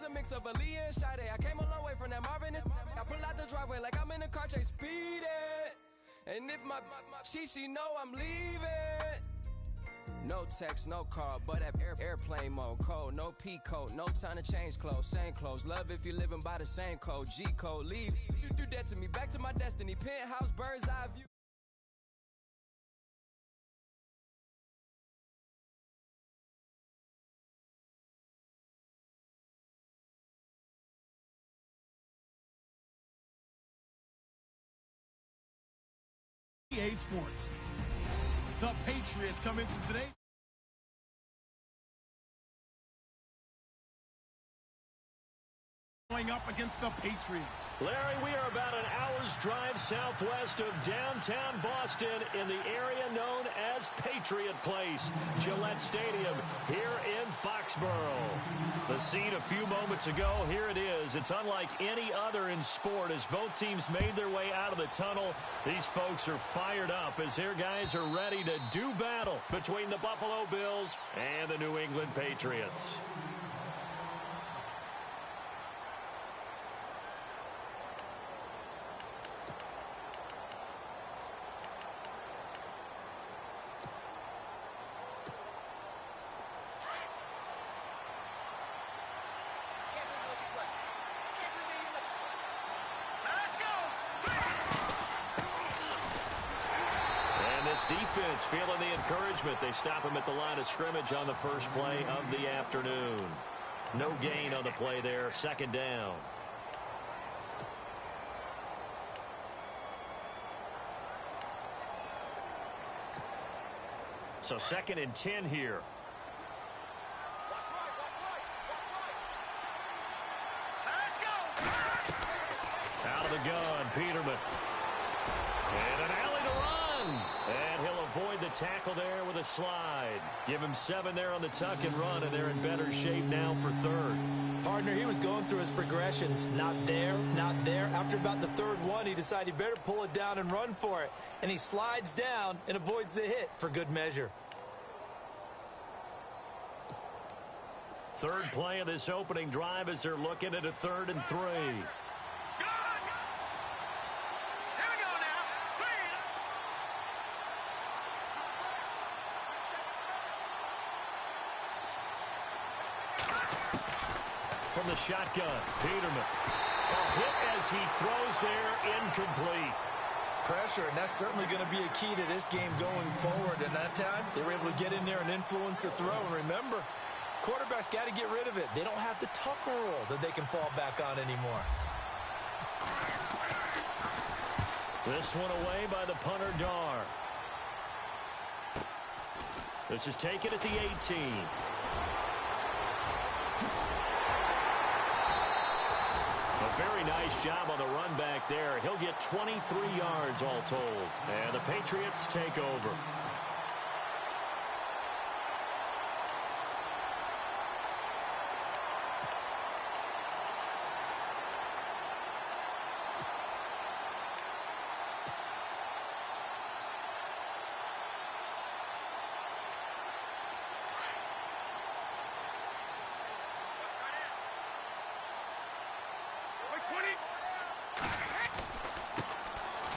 a mix of Aaliyah and Sade. I came a long way from that Marvin and I pull out the driveway like I'm in a car chase speeding. And if my she know I'm leaving. No text, no call, but at airplane mode. Code, no P code, no time to change clothes. Same clothes, love if you're living by the same code. G code, leave. You do that to me, back to my destiny. Penthouse, bird's eye view. EA Sports. The Patriots come into today. Going up against the Patriots. Larry, we are about an hour's drive southwest of downtown Boston in the area known as Patriot Place, Gillette Stadium here in Foxborough. The scene a few moments ago, here it is. It's unlike any other in sport as both teams made their way out of the tunnel. These folks are fired up as their guys are ready to do battle between the Buffalo Bills and the New England Patriots. Defense feeling the encouragement. They stop him at the line of scrimmage on the first play of the afternoon. No gain on the play there. Second down. So 2nd and 10 here. Out of the gun, Peterman. And an alley to run. And he'll avoid the tackle there with a slide. Give him 7 there on the tuck and run, and they're in better shape now for 3rd. Partner, he was going through his progressions. Not there, not there. After about the 3rd one, he decided he better pull it down and run for it. And he slides down and avoids the hit for good measure. 3rd play of this opening drive as they're looking at a 3rd and 3. From the shotgun, Peterman. A hit as he throws there, incomplete. Pressure, and that's certainly going to be a key to this game going forward. And that time, they were able to get in there and influence the throw. And remember, quarterbacks got to get rid of it. They don't have the Tucker rule that they can fall back on anymore. This one away by the punter, Dar. This is taken at the 18. Very nice job on the run back there. He'll get 23 yards all told. And the Patriots take over.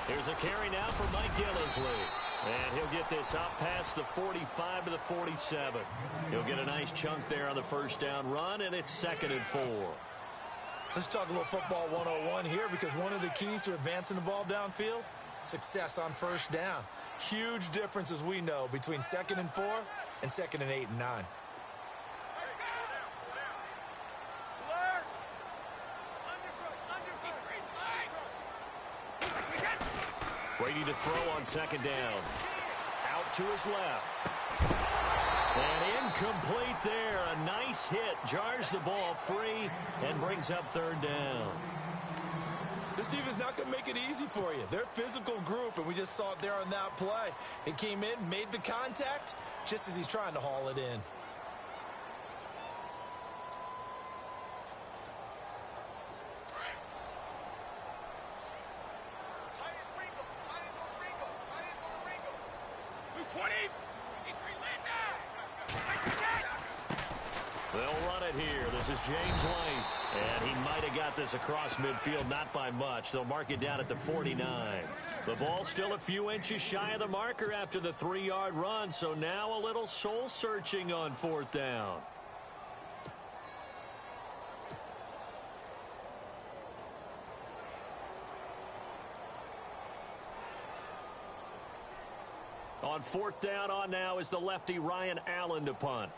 Here's a carry now for Mike Gillisley. And he'll get this up past the 45 to the 47. He'll get a nice chunk there on the first down run, and it's 2nd and 4. Let's talk a little football 101 here, because one of the keys to advancing the ball downfield, success on first down. Huge difference, as we know, between 2nd and 4 and 2nd and 8 and 9. Brady to throw on 2nd down. Out to his left. And incomplete there. A nice hit. Jars the ball free and brings up 3rd down. This team is not going to make it easy for you. They're a physical group, and we just saw it there on that play. It came in, made the contact, just as he's trying to haul it in. They'll run it here. This is James White. And he might have got this across midfield, not by much. They'll mark it down at the 49. The ball still a few inches shy of the marker after the 3-yard run, so now a little soul-searching on 4th down. On 4th down on now is the lefty Ryan Allen to punt.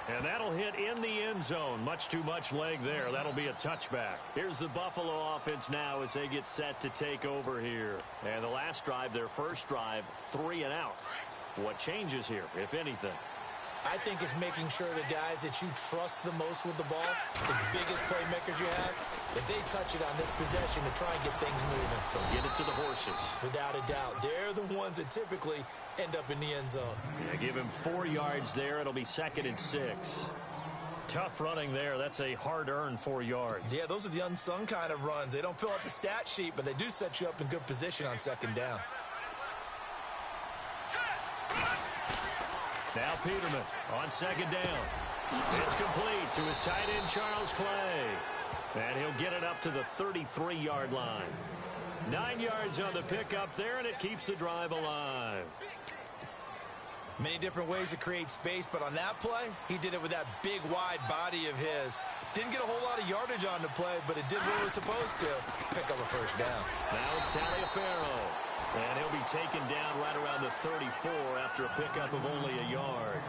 And that'll hit in the end zone. Much too much leg there. That'll be a touchback. Here's the Buffalo offense now as they get set to take over here. And the last drive, their first drive, 3 and out. What changes here, if anything? I think it's making sure the guys that you trust the most with the ball, the biggest playmakers you have, that they touch it on this possession to try and get things moving. So get it to the horses. Without a doubt. They're the ones that typically end up in the end zone. Yeah, give him 4 yards there. It'll be 2nd and 6. Tough running there. That's a hard-earned 4 yards. Yeah, those are the unsung kind of runs. They don't fill out the stat sheet, but they do set you up in good position on 2nd down. Now Peterman on 2nd down. It's complete to his tight end, Charles Clay. And he'll get it up to the 33-yard line. 9 yards on the pickup there, and it keeps the drive alive. Many different ways to create space, but on that play, he did it with that big, wide body of his. Didn't get a whole lot of yardage on the play, but it did what it was supposed to. Pick up a 1st down. Now it's Taliaferro. And he'll be taken down right around the 34 after a pickup of only a yard.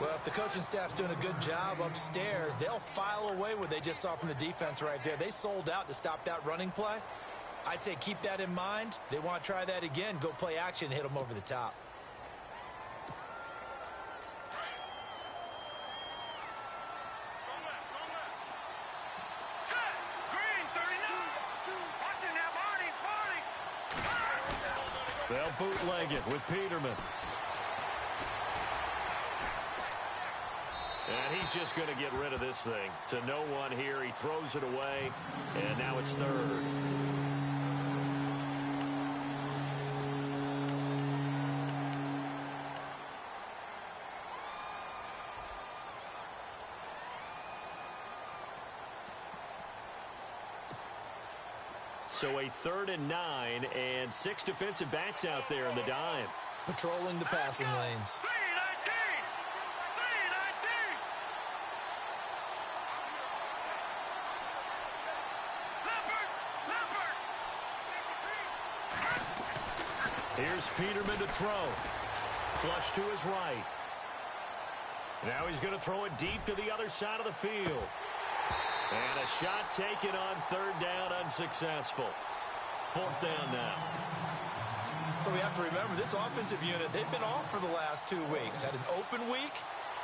Well, if the coaching staff's doing a good job upstairs, they'll file away what they just saw from the defense right there. They sold out to stop that running play. I'd say keep that in mind. They want to try that again. Go play action and hit them over the top. They'll bootleg it with Peterman. And he's just going to get rid of this thing. To no one here. He throws it away. And now it's 3rd. So a 3rd and 9 and 6 defensive backs out there in the dime. Patrolling the passing lanes. Here's Peterman to throw. Flush to his right. Now he's going to throw it deep to the other side of the field. And a shot taken on 3rd down, unsuccessful. 4th down now. So we have to remember, this offensive unit, they've been off for the last 2 weeks. Had an open week,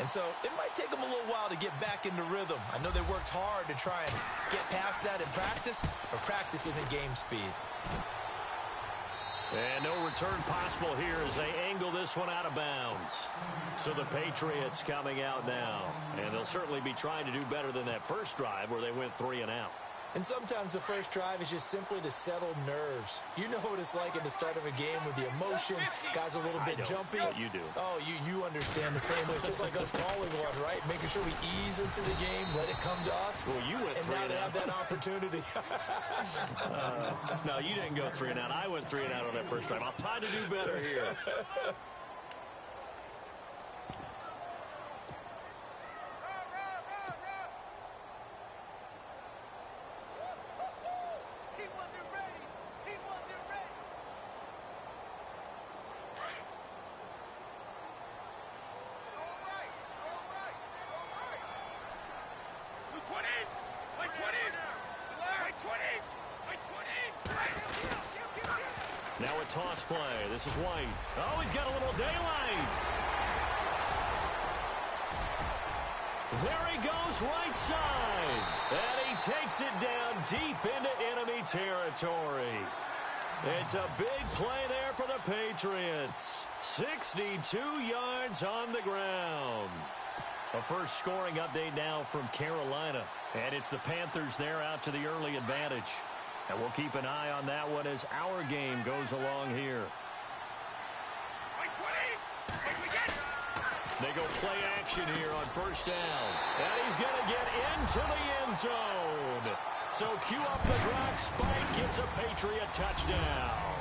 and so it might take them a little while to get back into rhythm. I know they worked hard to try and get past that in practice, but practice isn't game speed. And no return possible here as they angle this one out of bounds. So the Patriots coming out now. And they'll certainly be trying to do better than that first drive where they went 3 and out. And sometimes the first drive is just simply to settle nerves. You know what it's like at the start of a game with the emotion. Guys a little bit jumpy. But you do. Oh, you understand the same way. It's just like us calling one, right? Making sure we ease into the game, let it come to us. Well, you went 3 and out. And now they have that opportunity. No, you didn't go 3 and out. I went 3 and out on that first drive. I'll try to do better here. Now a toss play. This is White. Oh, he's got a little daylight. There he goes right side. And he takes it down deep into enemy territory. It's a big play there for the Patriots. 62 yards on the ground. A first scoring update now from Carolina. And it's the Panthers there out to the early advantage. And we'll keep an eye on that one as our game goes along here. They go play action here on first down. And he's going to get into the end zone. So cue up the Gronk spike, gets a Patriot touchdown.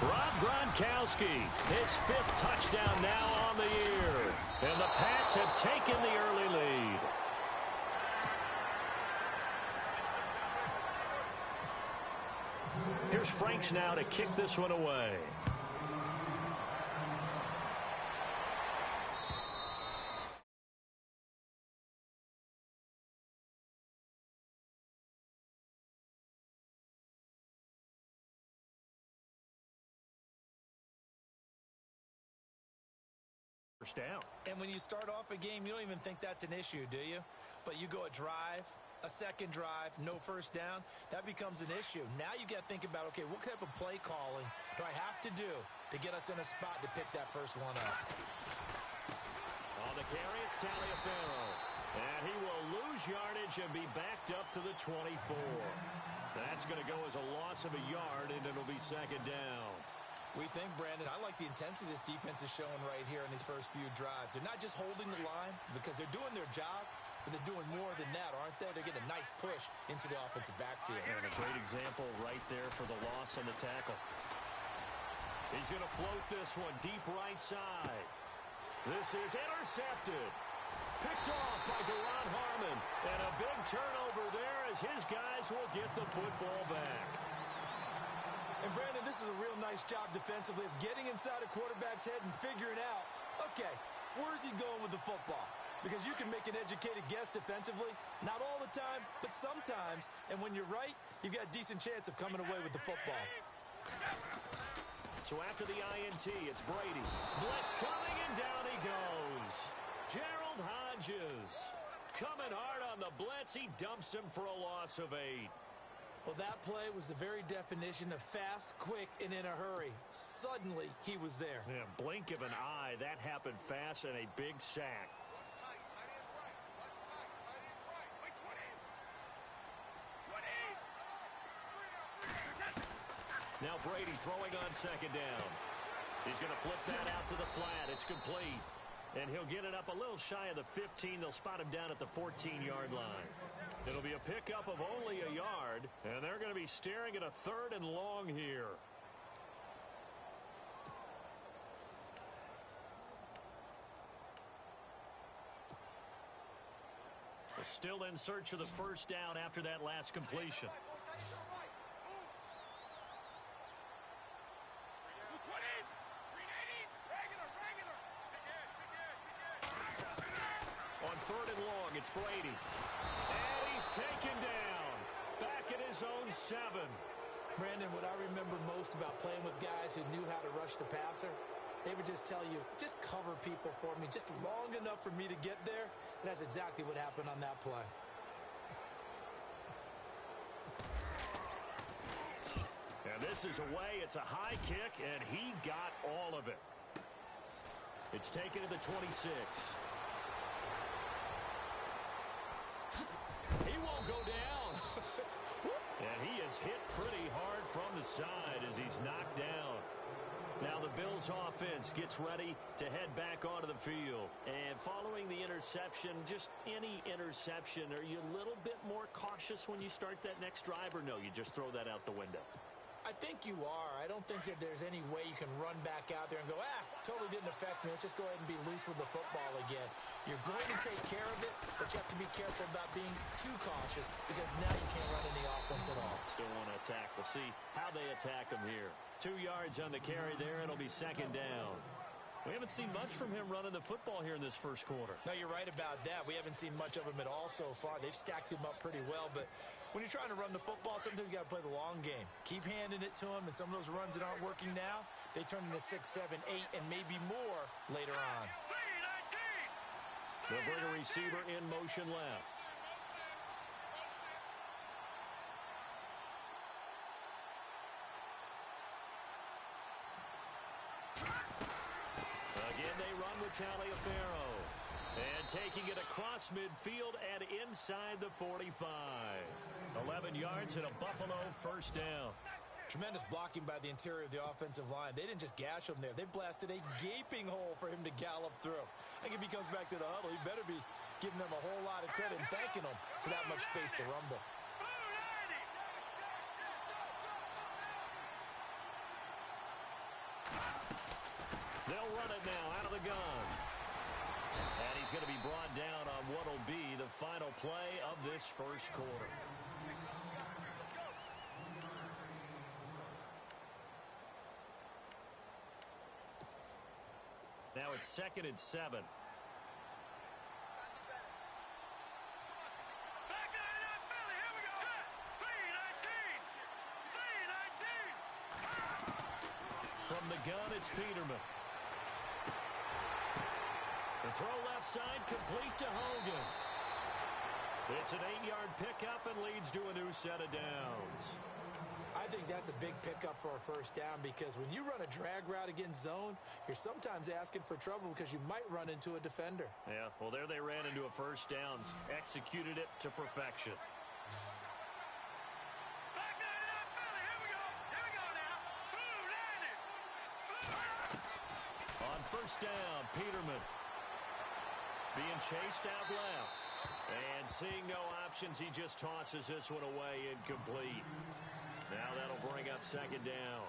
Rob Gronkowski, his 5th touchdown now on the year. And the Pats have taken the early lead. Here's Franks now to kick this one away. First down. And when you start off a game, you don't even think that's an issue, do you? But you go a drive, a second drive, no first down, that becomes an issue. Now you got to think about, okay, what type of play calling do I have to do to get us in a spot to pick that first one up? On the carry, it's Taliaferro. And he will lose yardage and be backed up to the 24. That's going to go as a loss of a yard, and it'll be second down. We think, Brandon, I like the intensity this defense is showing right here in these first few drives. They're not just holding the line because they're doing their job, but they're doing more than that, aren't they? They're getting a nice push into the offensive backfield. And a great example right there for the loss on the tackle. He's going to float this one deep right side. This is intercepted. Picked off by Deron Harmon. And a big turnover there as his guys will get the football back. And, Brandon, this is a real nice job defensively of getting inside a quarterback's head and figuring out, okay, where's he going with the football? Because you can make an educated guess defensively, not all the time, but sometimes. And when you're right, you've got a decent chance of coming away with the football. So after the INT, it's Brady. Blitz coming, and down he goes. Gerald Hodges coming hard on the blitz. He dumps him for a loss of 8. Well, that play was the very definition of fast, quick, and in a hurry. Suddenly, he was there. Yeah, blink of an eye. That happened fast and a big sack. Now Brady throwing on second down. He's going to flip that out to the flat. It's complete. And he'll get it up a little shy of the 15. They'll spot him down at the 14-yard line. It'll be a pickup of only a yard, and they're going to be staring at a 3rd and long here. They're still in search of the first down after that last completion. On 3rd and long, it's Brady. And he's taken down. Back at his own 7. Brandon, what I remember most about playing with guys who knew how to rush the passer, they would just tell you, just cover people for me, just long enough for me to get there. And that's exactly what happened on that play. And this is away. It's a high kick, and he got all of it. It's taken to the 26. He won't go down. And he is hit pretty hard from the side as he's knocked down. Now the Bills offense gets ready to head back onto the field. And following the interception, just any interception, are you a little bit more cautious when you start that next drive, or no, you just throw that out the window? I think you are. I don't think that there's any way you can run back out there and go, totally didn't affect me. Let's just go ahead and be loose with the football again. You're going to take care of it, but you have to be careful about being too cautious because now you can't run any offense at all. Still want to attack. We'll see how they attack him here. 2 yards on the carry there. It'll be second down. We haven't seen much from him running the football here in this first quarter. No, you're right about that. We haven't seen much of him at all so far. They've stacked him up pretty well, but when you're trying to run the football, sometimes you got to play the long game. Keep handing it to him, and some of those runs that aren't working now, they turn into 6, 7, 8, and maybe more later on. They'll bring a receiver in motion left. Again, they run with Taliaferro. And taking it across midfield and inside the 45. 11 yards and a Buffalo first down. Tremendous blocking by the interior of the offensive line. They didn't just gash him there. They blasted a gaping hole for him to gallop through. I think if he comes back to the huddle, he better be giving them a whole lot of credit and thanking them for that much space to rumble. They'll run it now out of the gun. And he's going to be brought down on what will be the final play of this first quarter. Now it's 2nd and 7. From the gun, it's Peterman. The throw left side, complete to Hogan. It's an 8-yard pickup and leads to a new set of downs. I think that's a big pickup for a first down because when you run a drag route against zone, you're sometimes asking for trouble because you might run into a defender. Yeah, well, there they ran into a first down. Executed it to perfection. On first down, Peterman being chased out left. And seeing no options, he just tosses this one away incomplete. Now that'll bring up 2nd down.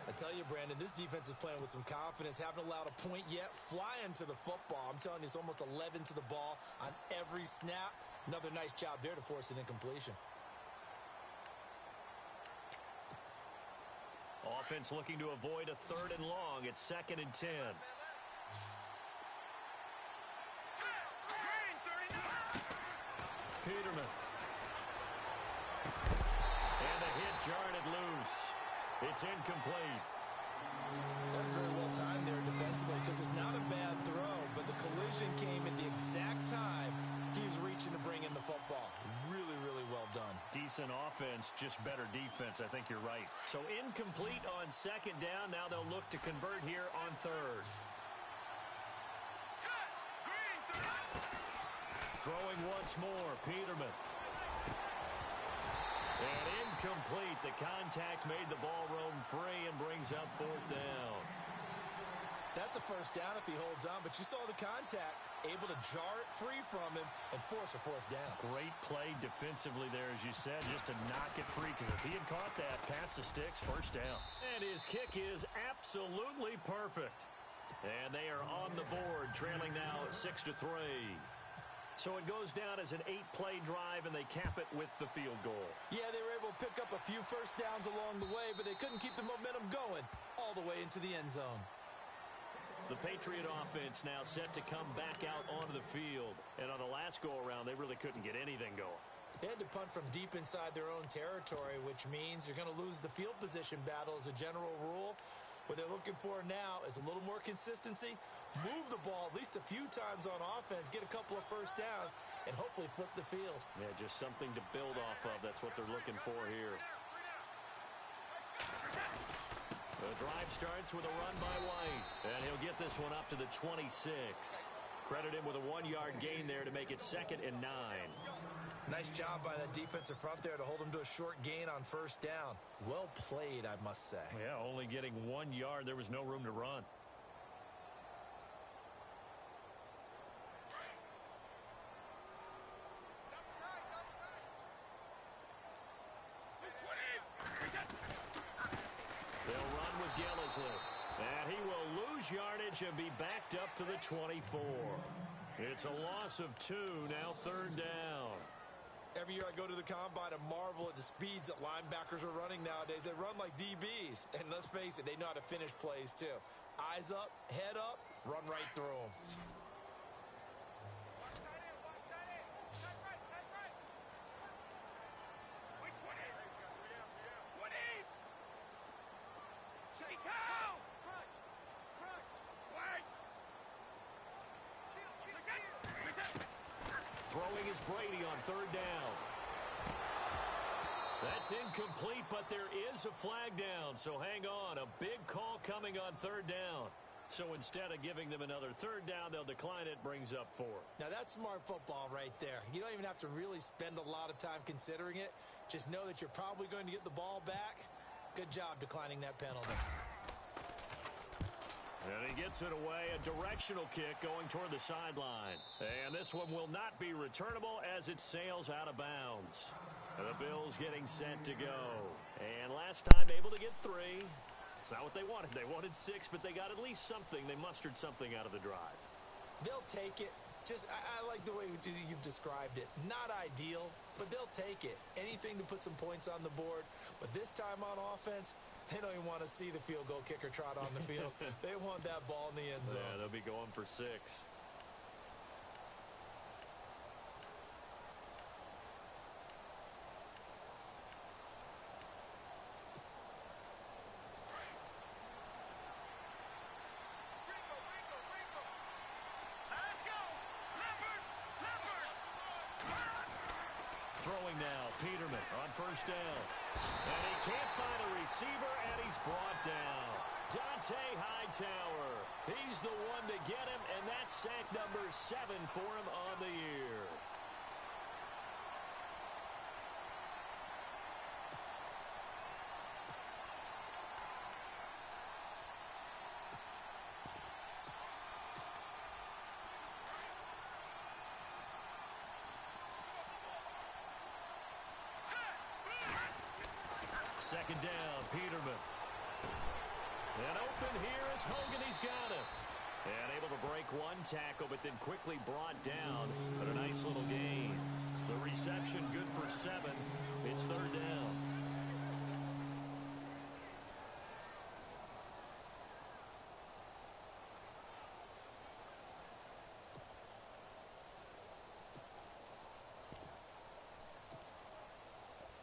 I tell you, Brandon, this defense is playing with some confidence. Haven't allowed a point yet. Flying to the football. I'm telling you, it's almost 11 to the ball on every snap. Another nice job there to force an incompletion. Offense looking to avoid a 3rd and long. It's 2nd and 10. Peterman. And the hit jarred it loose. It's incomplete. That's very well timed there defensively because it's not a bad throw, but the collision came at the exact time he was reaching to bring in the football. Really, really well done. Decent offense, just better defense. I think you're right. So incomplete on 2nd down. Now they'll look to convert here on 3rd. Throwing once more, Peterman. And incomplete. The contact made the ball roam free and brings up 4th down. That's a first down if he holds on, but you saw the contact. Able to jar it free from him and force a 4th down. Great play defensively there, as you said, just to knock it free. Because if he had caught that, past the sticks, first down. And his kick is absolutely perfect. And they are on the board, trailing now 6-3. So it goes down as an 8-play drive, and they cap it with the field goal. Yeah, they were able to pick up a few first downs along the way, but they couldn't keep the momentum going all the way into the end zone. The Patriot offense now set to come back out onto the field. And on the last go-around, they really couldn't get anything going. They had to punt from deep inside their own territory, which means you're going to lose the field position battle as a general rule. What they're looking for now is a little more consistency, move the ball at least a few times on offense, get a couple of first downs, and hopefully flip the field. Yeah, just something to build off of. That's what they're looking for here. The drive starts with a run by White, and he'll get this one up to the 26. Credit him with a 1-yard gain there to make it 2nd and 9. Nice job by that defensive front there to hold him to a short gain on first down. Well played, I must say. Yeah, only getting 1 yard. There was no room to run. They'll run with Gillisley. And he will lose yardage and be backed up to the 24. It's a loss of 2, now 3rd down. Every year I go to the combine and marvel at the speeds that linebackers are running nowadays. They run like DBs. And let's face it, they know how to finish plays too. Eyes up, head up, run right through them. Throwing is Brady on 3rd down. That's incomplete, but there is a flag down, so hang on. A big call coming on 3rd down. So instead of giving them another third down, they'll decline it, brings up 4. Now, that's smart football right there. You don't even have to really spend a lot of time considering it. Just know that you're probably going to get the ball back. Good job declining that penalty. And he gets it away, a directional kick going toward the sideline. And this one will not be returnable as it sails out of bounds. The Bills getting set to go. And last time able to get 3. It's not what they wanted. They wanted 6, but they got at least something. They mustered something out of the drive. They'll take it. I like the way you've described it. Not ideal, but they'll take it. Anything to put some points on the board. But this time on offense, they don't even want to see the field goal kicker trot on the field. They want that ball in the end zone. Yeah, they'll be going for 6. Throwing now, Peterman on first down. And he can't find a receiver, and he's brought down. Dante Hightower. He's the one to get him, and that's sack number 7 for him on the year. Second down, Peterman. And open here is Hogan. He's got it. And able to break one tackle, but then quickly brought down. But a nice little gain. The reception good for 7. It's third down.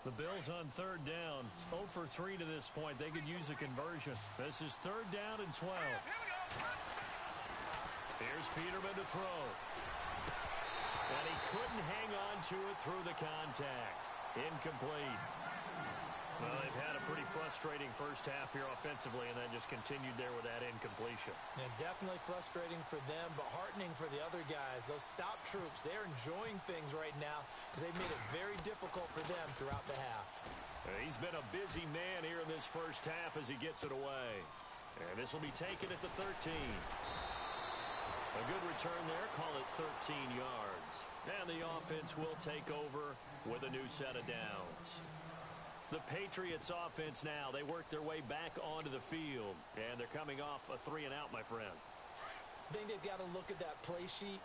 The Bills on third down, 0 for 3 to this point. They could use a conversion. This is third down and 12. Here's Peterman to throw. And he couldn't hang on to it through the contact. Incomplete. Well, they've had a pretty frustrating first half here offensively, and then just continued there with that incompletion. Yeah, definitely frustrating for them, but heartening for the other guys. Those stop troops, they're enjoying things right now because they've made it very difficult for them throughout the half. He's been a busy man here in this first half as he gets it away. And this will be taken at the 13. A good return there, call it 13 yards. And the offense will take over with a new set of downs. The Patriots offense now, they work their way back onto the field, and they're coming off a 3-and-out, my friend. I think they've got to look at that play sheet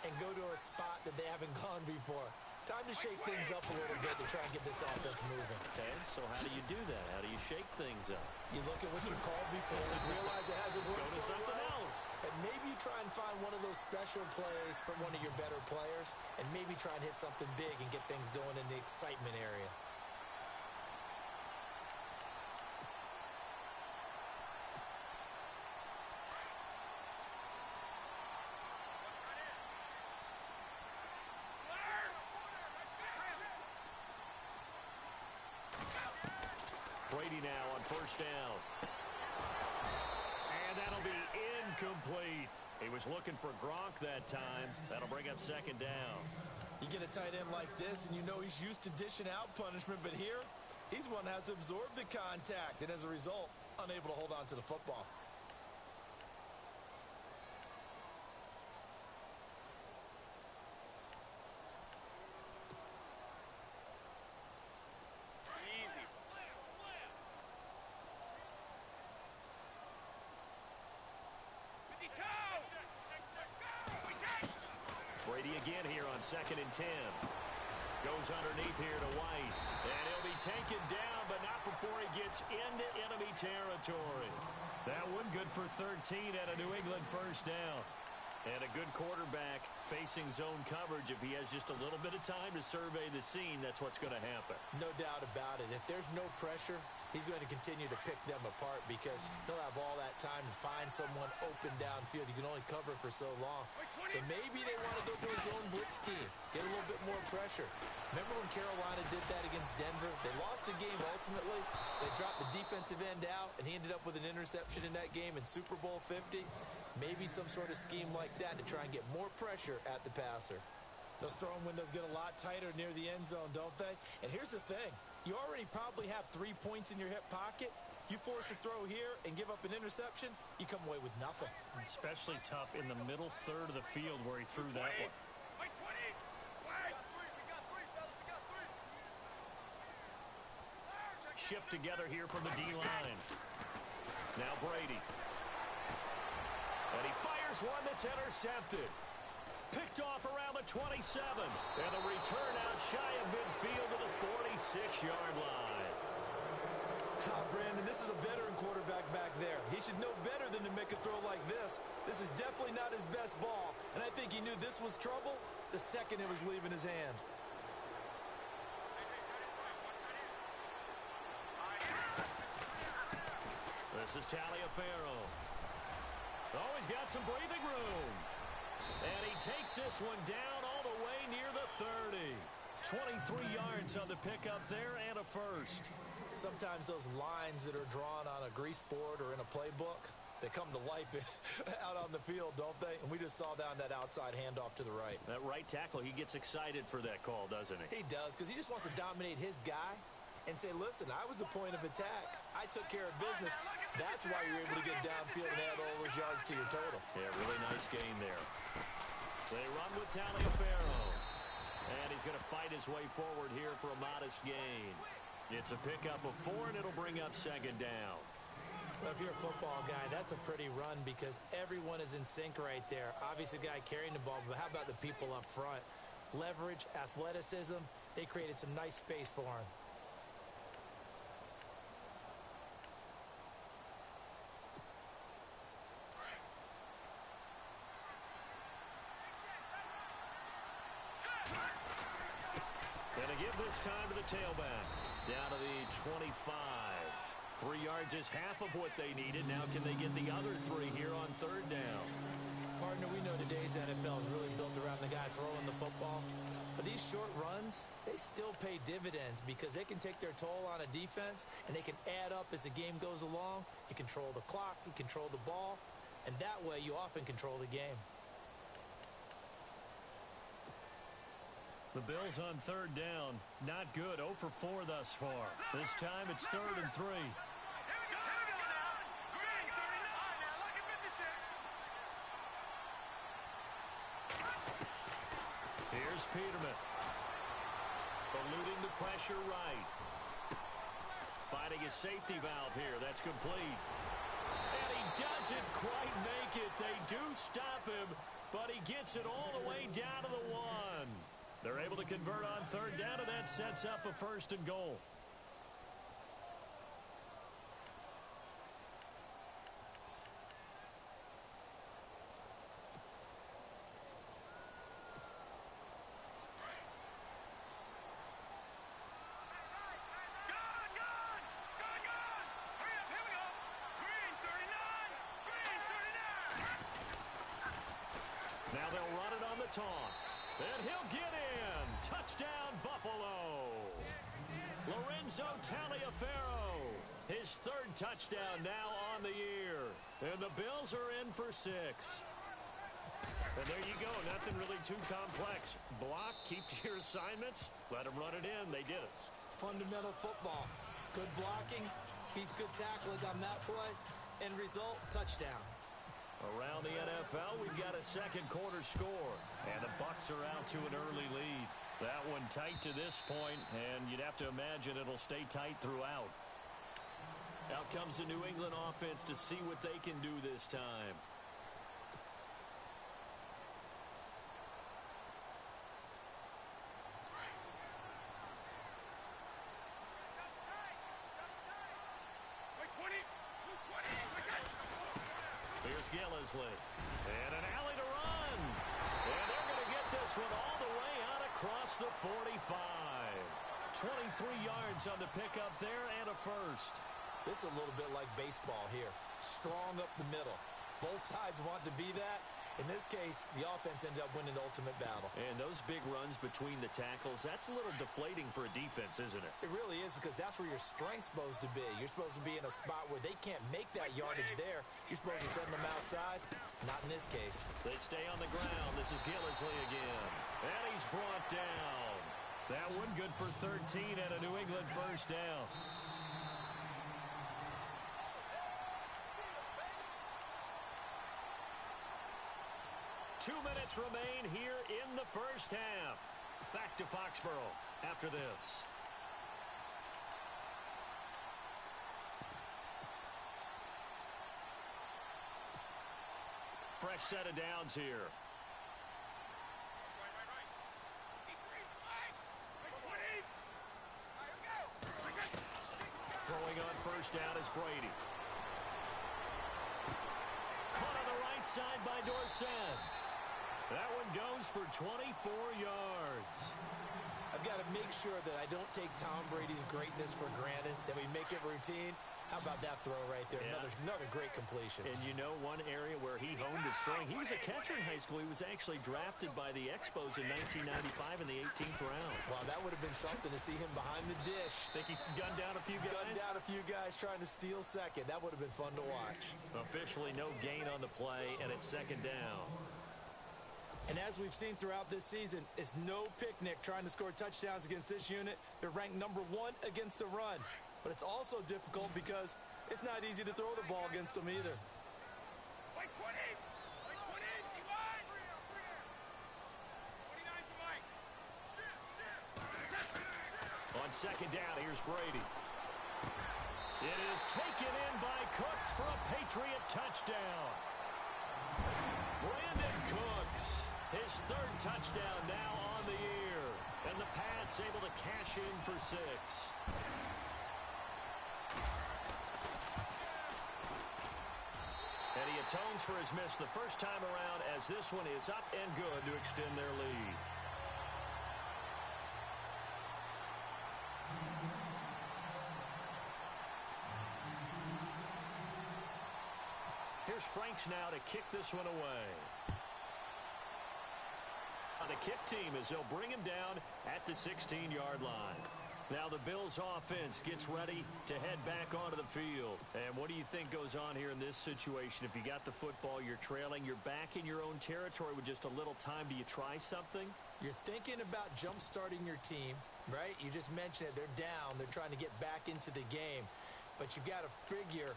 and go to a spot that they haven't gone before. Time to shake things up a little bit to try and get this offense moving. Okay, so how do you do that? How do you shake things up? You look at what you called before, realize it hasn't worked. Go to something else. And maybe you try and find one of those special plays from one of your better players, and maybe try and hit something big and get things going in the excitement area. Brady now on first down. And that'll be incomplete. He was looking for Gronk that time. That'll bring up second down. You get a tight end like this, and you know he's used to dishing out punishment, but here, he's one that has to absorb the contact, and as a result, unable to hold on to the football. Brady again here on 2nd and 10. Goes underneath here to White. And he'll be taken down, but not before he gets into enemy territory. That one good for 13 and a New England first down. And a good quarterback facing zone coverage. If he has just a little bit of time to survey the scene, that's what's going to happen. No doubt about it. If there's no pressure, he's going to continue to pick them apart because he'll have all that time to find someone open downfield. You can only cover for so long. So maybe they want to go to a zone blitz scheme, get a little bit more pressure. Remember when Carolina did that against Denver? They lost the game ultimately. They dropped the defensive end out, and he ended up with an interception in that game in Super Bowl 50. Maybe some sort of scheme like that to try and get more pressure at the passer. Those throwing windows get a lot tighter near the end zone, don't they? And here's the thing. You already probably have 3 points in your hip pocket. You force a throw here and give up an interception, you come away with nothing. Especially tough in the middle third of the field where he threw that one. Shift together here from the D-line. Now Brady. And he fires one that's intercepted. Picked off around the 27. And the return out shy of midfield to the 46-yard line. Brandon, this is a veteran quarterback back there. He should know better than to make a throw like this. This is definitely not his best ball. And I think he knew this was trouble the second it was leaving his hand. This is Taliaferro. Oh, he's got some breathing room. And he takes this one down all the way near the 30. 23 yards on the pickup there and a first. Sometimes those lines that are drawn on a grease board or in a playbook, they come to life out on the field, don't they? And we just saw down that outside handoff to the right. That right tackle, he gets excited for that call, doesn't he? He does, because he just wants to dominate his guy and say, listen, I was the point of attack. I took care of business. That's why you're able to get downfield and add all those yards to your total. Yeah, really nice gain there. They run with Taliaferro. And he's going to fight his way forward here for a modest gain. It's a pickup of 4, and it'll bring up second down. Well, if you're a football guy, that's a pretty run because everyone is in sync right there. Obviously, the guy carrying the ball, but how about the people up front? Leverage, athleticism, they created some nice space for him. Give this time to the tailback. Down to the 25. 3 yards is half of what they needed. Now can they get the other 3 here on third down? Partner, we know today's NFL is really built around the guy throwing the football. But these short runs, they still pay dividends because they can take their toll on a defense and they can add up as the game goes along. You control the clock, you control the ball, and that way you often control the game. The Bills on third down. Not good. 0 for 4 thus far. This time it's 3rd and 3. Here's Peterman. Eluding the pressure right. Finding his safety valve here. That's complete. And he doesn't quite make it. They do stop him, but he gets it all the way down to the 1. They're able to convert on third down, and that sets up a 1st and goal. Now they'll run it on the toss. And he'll get in. Touchdown, Buffalo. Lorenzo Taliaferro. His 3rd touchdown now on the year. And the Bills are in for 6. And there you go. Nothing really too complex. Block, keep to your assignments. Let them run it in. They did it. Fundamental football. Good blocking beats good tackling on that play. End result, touchdown. Around the NFL, we've got a second quarter score. And the Bucs are out to an early lead. That one tight to this point, and you'd have to imagine it'll stay tight throughout. Out comes the New England offense to see what they can do this time. Here's Gillisley. And an alley to run. And they're going to get this one all the way out across the 45. 23 yards on the pickup there and a first. This is a little bit like baseball here. Strong up the middle. Both sides want to be that. In this case, the offense ended up winning the ultimate battle. And those big runs between the tackles, that's a little deflating for a defense, isn't it? It really is, because that's where your strength's supposed to be. You're supposed to be in a spot where they can't make that yardage there. You're supposed to send them outside. Not in this case. They stay on the ground. This is Gillisley again. And he's brought down. That one good for 13 and a New England first down. Two minutes remain here in the first half. Back to Foxborough after this. Fresh set of downs here. Throwing on first down is Brady. Caught on the right side by Dorsett. That one goes for 24 yards. I've got to make sure that I don't take Tom Brady's greatness for granted, that we make it routine. How about that throw right there? Yeah. Another great completion. And you know one area where he honed his throwing? He was a catcher in high school. He was actually drafted by the Expos in 1995 in the 18th round. Wow, that would have been something to see him behind the dish. Think he gunned down a few guys? Gunned down a few guys trying to steal second. That would have been fun to watch. Officially no gain on the play, and it's second down. And as we've seen throughout this season, it's no picnic trying to score touchdowns against this unit. They're ranked #1 against the run. But it's also difficult because it's not easy to throw the ball against them either. On second down, here's Brady. It is taken in by Cooks for a Patriot touchdown. Brandon Cooks, his third touchdown now on the year. And the Pats able to cash in for 6. And he atones for his miss the first time around, as this one is up and good to extend their lead. Here's Franks now to kick this one away. The kick team as they'll bring him down at the 16-yard line. Now the Bills offense gets ready to head back onto the field. And what do you think goes on here in this situation? If you got the football, you're trailing, you're back in your own territory with just a little time. Do you try something? You're thinking about jump-starting your team, right? You just mentioned it. They're down. They're trying to get back into the game. But you've got to figure,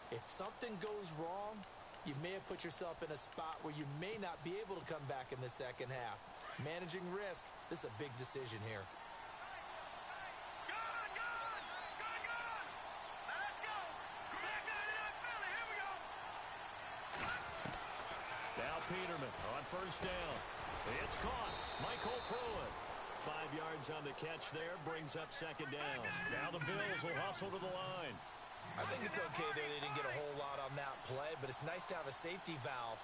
if something goes wrong, you may have put yourself in a spot where you may not be able to come back in the second half. Managing risk, this is a big decision here. Now Peterman on first down. It's caught. Michael Pruitt. 5 yards on the catch there, brings up second down. Now the Bills will hustle to the line. I think it's okay there. They didn't get a whole lot on that play, but it's nice to have a safety valve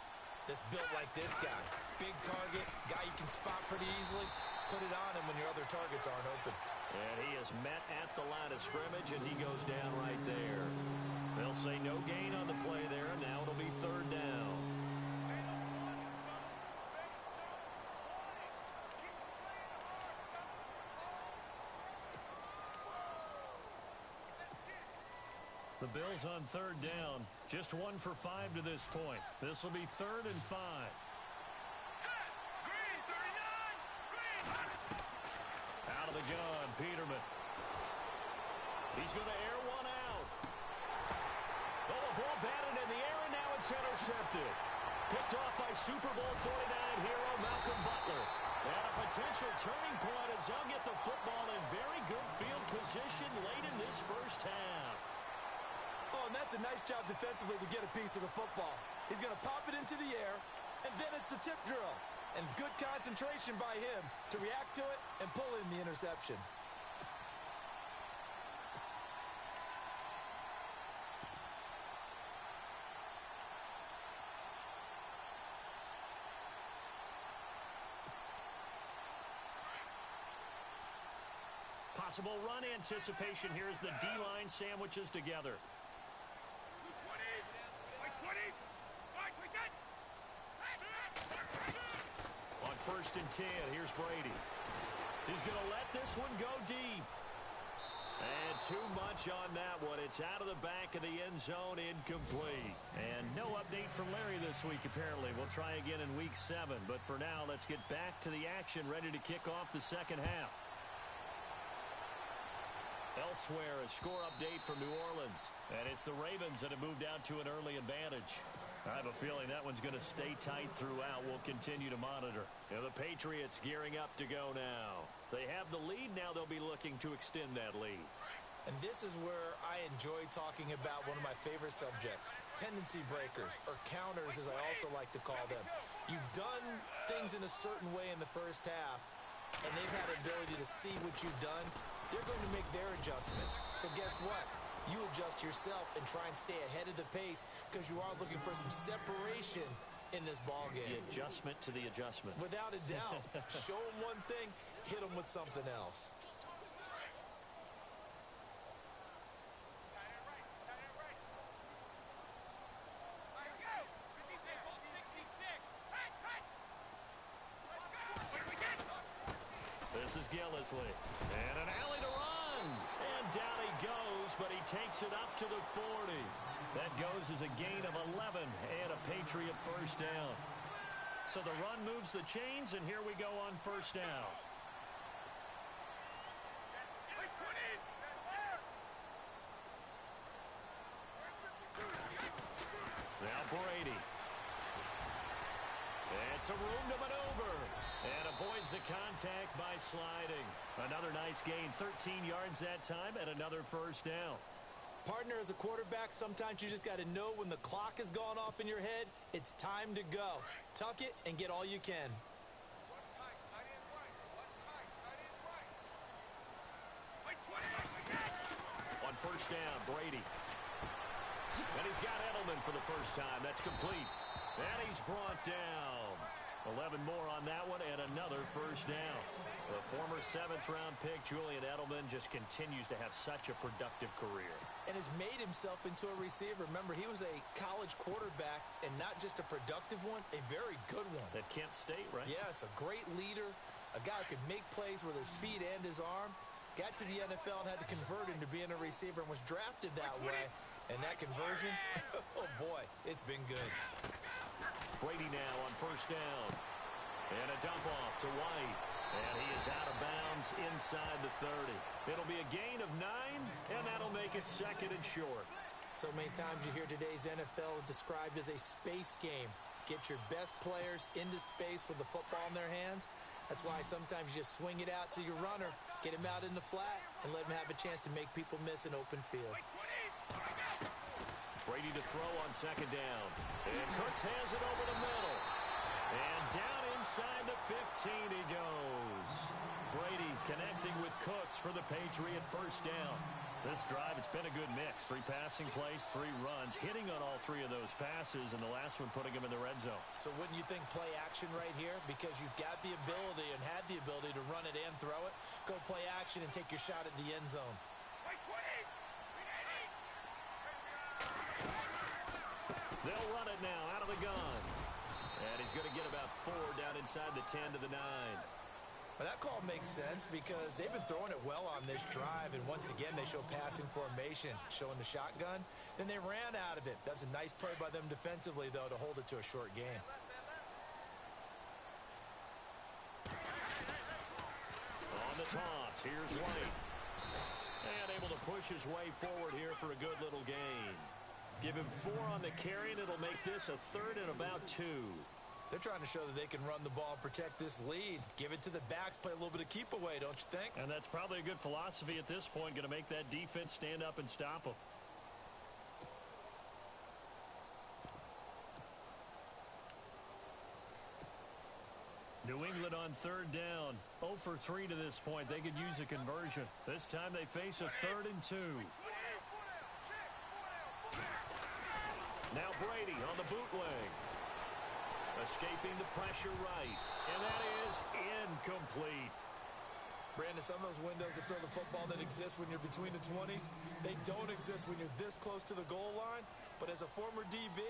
that's built like this guy. Big target, guy you can spot pretty easily. Put it on him when your other targets aren't open. And he is met at the line of scrimmage, and he goes down right there. They'll say no gain on the play there. Now it'll be third down. The Bills on third down. Just 1 for 5 to this point. This will be 3rd and 5. Out of the gun, Peterman. He's going to air one out. Oh, a ball batted in the air, and now it's intercepted. Picked off by Super Bowl 49 hero Malcolm Butler. And a potential turning point as they'll get the football in very good field position late in this first half. Oh, and that's a nice job defensively to get a piece of the football. He's going to pop it into the air, and then it's the tip drill. And good concentration by him to react to it and pull in the interception. Possible run anticipation here as the D-line sandwiches together. On 1st and 10, here's Brady. He's going to let this one go deep. And too much on that one. It's out of the back of the end zone, incomplete. And no update from Larry this week, apparently. We'll try again in week 7. But for now, let's get back to the action, ready to kick off the second half. Elsewhere, a score update from New Orleans. And it's the Ravens that have moved out to an early advantage. I have a feeling that one's going to stay tight throughout. We'll continue to monitor. The Patriots gearing up to go now. They have the lead. Now they'll be looking to extend that lead. And this is where I enjoy talking about one of my favorite subjects, tendency breakers, or counters as I also like to call them. You've done things in a certain way in the first half, and they've had the ability to see what you've done. They're going to make their adjustments. So guess what? You adjust yourself and try and stay ahead of the pace because you are looking for some separation in this ball game. The adjustment to the adjustment. Without a doubt. Show them one thing, hit them with something else. This is Gillisley. And an alley to run. And down he goes, but he takes it up to the 40. That goes as a gain of 11 and a Patriot first down. So the run moves the chains, and here we go on first down. Now Brady. And some room to maneuver. And avoids the contact by sliding. Another nice gain, 13 yards that time, and another first down. Partner, as a quarterback, sometimes you just got to know when the clock has gone off in your head, it's time to go. Tuck it and get all you can. On first down, Brady. And he's got Edelman for the first time. That's complete. And he's brought down. 11 more on that one, and another first down. The former 7th-round pick, Julian Edelman, just continues to have such a productive career. And has made himself into a receiver. Remember, he was a college quarterback, and not just a productive one, a very good one. At Kent State, right? Yes, a great leader, a guy who could make plays with his feet and his arm. Got to the NFL and had to convert into being a receiver and was drafted that way. And that conversion, oh boy, it's been good. Brady now on first down. And a dump off to White. And he is out of bounds inside the 30. It'll be a gain of 9, and that'll make it second and short. So many times you hear today's NFL described as a space game. Get your best players into space with the football in their hands. That's why sometimes you just swing it out to your runner, get him out in the flat, and let him have a chance to make people miss an open field. Brady to throw on second down. And Cooks has it over the middle. And down inside the 15 he goes. Brady connecting with Cooks for the Patriot first down. This drive, it's been a good mix. 3 passing plays, 3 runs, hitting on all 3 of those passes, and the last one putting him in the red zone. So wouldn't you think play action right here? Because you've got the ability and had the ability to run it and throw it. Go play action and take your shot at the end zone. They'll run it now out of the gun. And he's going to get about 4 down inside the 10 to the 9. Well, that call makes sense because they've been throwing it well on this drive, and once again they show passing formation, showing the shotgun. Then they ran out of it. That's a nice play by them defensively, though, to hold it to a short game. On the toss, here's White. And able to push his way forward here for a good little gain. Give him 4 on the carry, and it'll make this a 3rd and about 2. They're trying to show that they can run the ball and protect this lead. Give it to the backs, play a little bit of keep away, don't you think? And that's probably a good philosophy at this point, going to make that defense stand up and stop them. New England on 3rd down. 0 for 3 to this point. They could use a conversion. This time they face a 3rd and 2. Now Brady on the bootleg. Escaping the pressure right. And that is incomplete. Brandon, some of those windows to throw the football that exist when you're between the 20s, they don't exist when you're this close to the goal line. But as a former DB,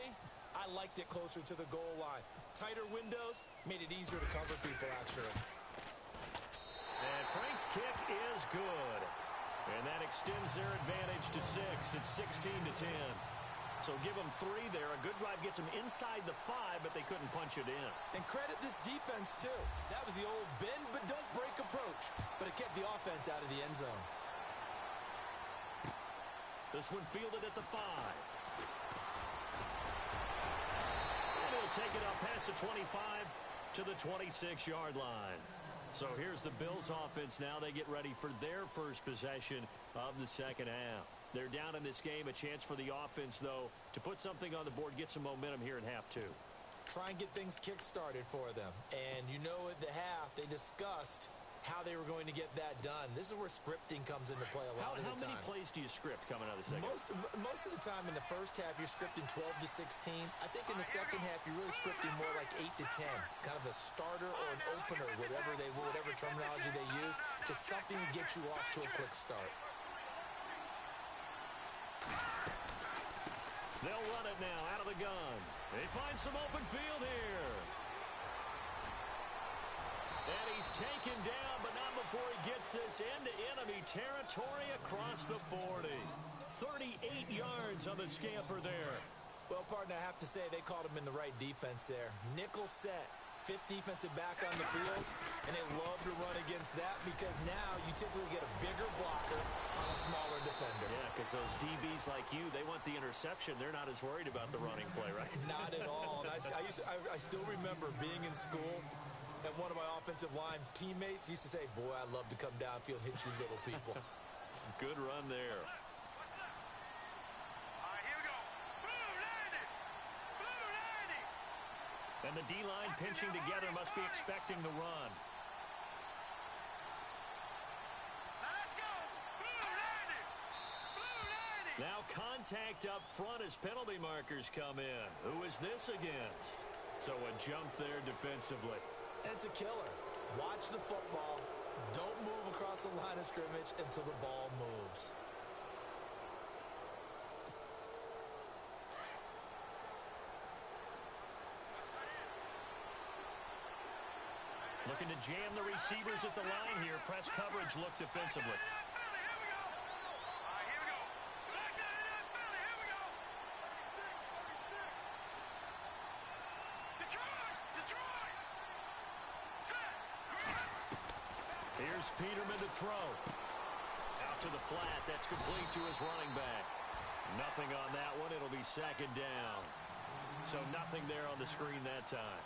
I liked it closer to the goal line. Tighter windows made it easier to cover people, actually. And Frank's kick is good. And that extends their advantage to 6. It's 16-10. So give them 3 there. A good drive gets them inside the 5, but they couldn't punch it in. And credit this defense, too. That was the old bend but don't break approach. But it kept the offense out of the end zone. This one fielded at the 5. And he'll take it up past the 25 to the 26-yard line. So here's the Bills offense now. They get ready for their first possession of the second half. They're down in this game. A chance for the offense, though, to put something on the board, get some momentum here in half 2. Try and get things kick-started for them. And you know at the half, they discussed how they were going to get that done. This is where scripting comes into play a lot of the time. How many plays do you script coming out of the second? Most of the time in the first half, you're scripting 12 to 16. I think in the second half, you're really scripting more like 8 to 10. Kind of a starter or an opener, whatever terminology they use. Just something to get you off to a quick start. They'll run it now out of the gun. They find some open field here. And he's taken down, but not before he gets this into enemy territory across the 40. 38 yards on the scamper there. Well, partner, I have to say they called him in the right defense there. Nickel set. 5th defensive back on the field, and they love to run against that because now you typically get a bigger blocker on a smaller defender. Yeah, because those DBs like you, they want the interception. They're not as worried about the running play, right? Not at all. And I still remember being in school, and one of my offensive line teammates used to say, boy, I'd love to come downfield and hit you little people. Good run there. And the D-line pinching together must be expecting the run. Now contact up front as penalty markers come in. Who is this against? So a jump there defensively. And it's a killer. Watch the football. Don't move across the line of scrimmage until the ball moves. Looking to jam the receivers at the line here. Press coverage look defensively. Here's Peterman to throw. Out to the flat. That's complete to his running back. Nothing on that one. It'll be second down. So nothing there on the screen that time.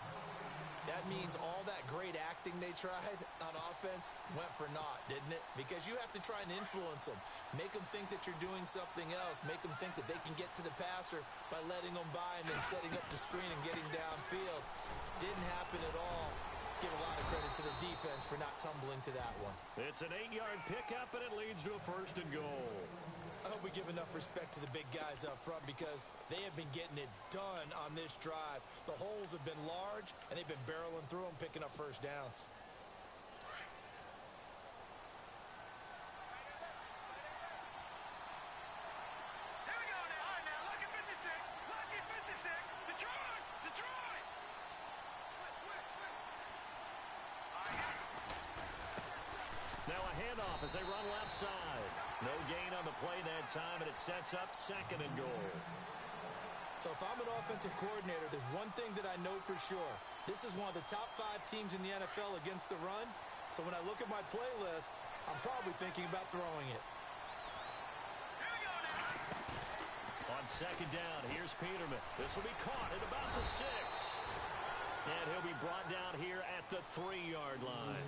That means all that great acting they tried on offense went for naught, didn't it? Because you have to try and influence them. Make them think that you're doing something else. Make them think that they can get to the passer by letting them by and then setting up the screen and getting downfield. Didn't happen at all. Give a lot of credit to the defense for not tumbling to that one. It's an 8-yard pickup, and it leads to a 1st and goal. I hope we give enough respect to the big guys up front because they have been getting it done on this drive. The holes have been large, and they've been barreling through them, picking up first downs. Here we go now. All right, now, lucky 56. Lucky 56. Detroit! Detroit! Now a handoff as they run left side. No gain on the play that time, and it sets up 2nd and goal. So if I'm an offensive coordinator, there's one thing that I know for sure. This is one of the top 5 teams in the NFL against the run. So when I look at my playlist, I'm probably thinking about throwing it. On 2nd down, here's Peterman. This will be caught at about the 6. And he'll be brought down here at the 3-yard line.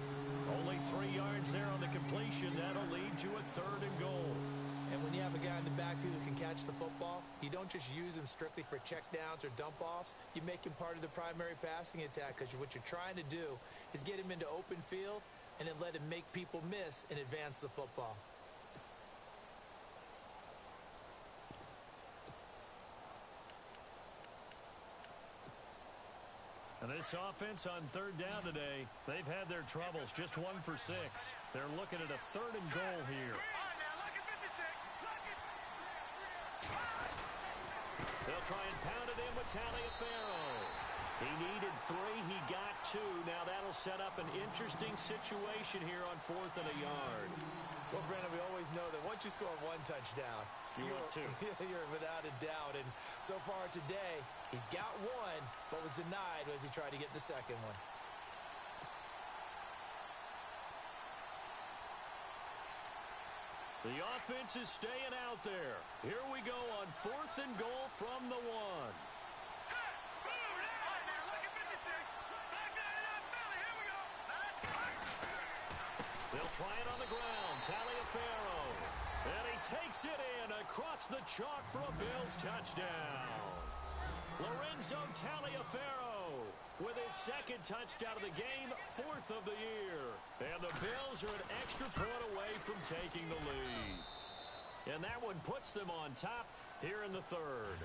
Only 3 yards there on the completion. That'll lead to a 3rd and goal. And when you have a guy in the backfield who can catch the football, you don't just use him strictly for checkdowns or dump-offs. You make him part of the primary passing attack because what you're trying to do is get him into open field and then let him make people miss and advance the football. And This offense on third down today, they've had their troubles, just 1 for 6. They're looking at a 3rd and goal here. They'll try and pound it in with Taliaferro. He needed 3, he got 2. Now that'll set up an interesting situation here on 4th and a yard. Well, Brandon, we always know that once you score 1 touchdown, you want 2. You're without a doubt. And so far today, he's got 1, but was denied as he tried to get the second one. The offense is staying out there. Here we go on 4th and goal from the 1. They'll try it on the ground. Taliaferro. And he takes it in across the chalk for a Bills touchdown. Lorenzo Taliaferro with his 2nd touchdown of the game, 4th of the year. And the Bills are an extra point away from taking the lead. And that one puts them on top here in the 3rd.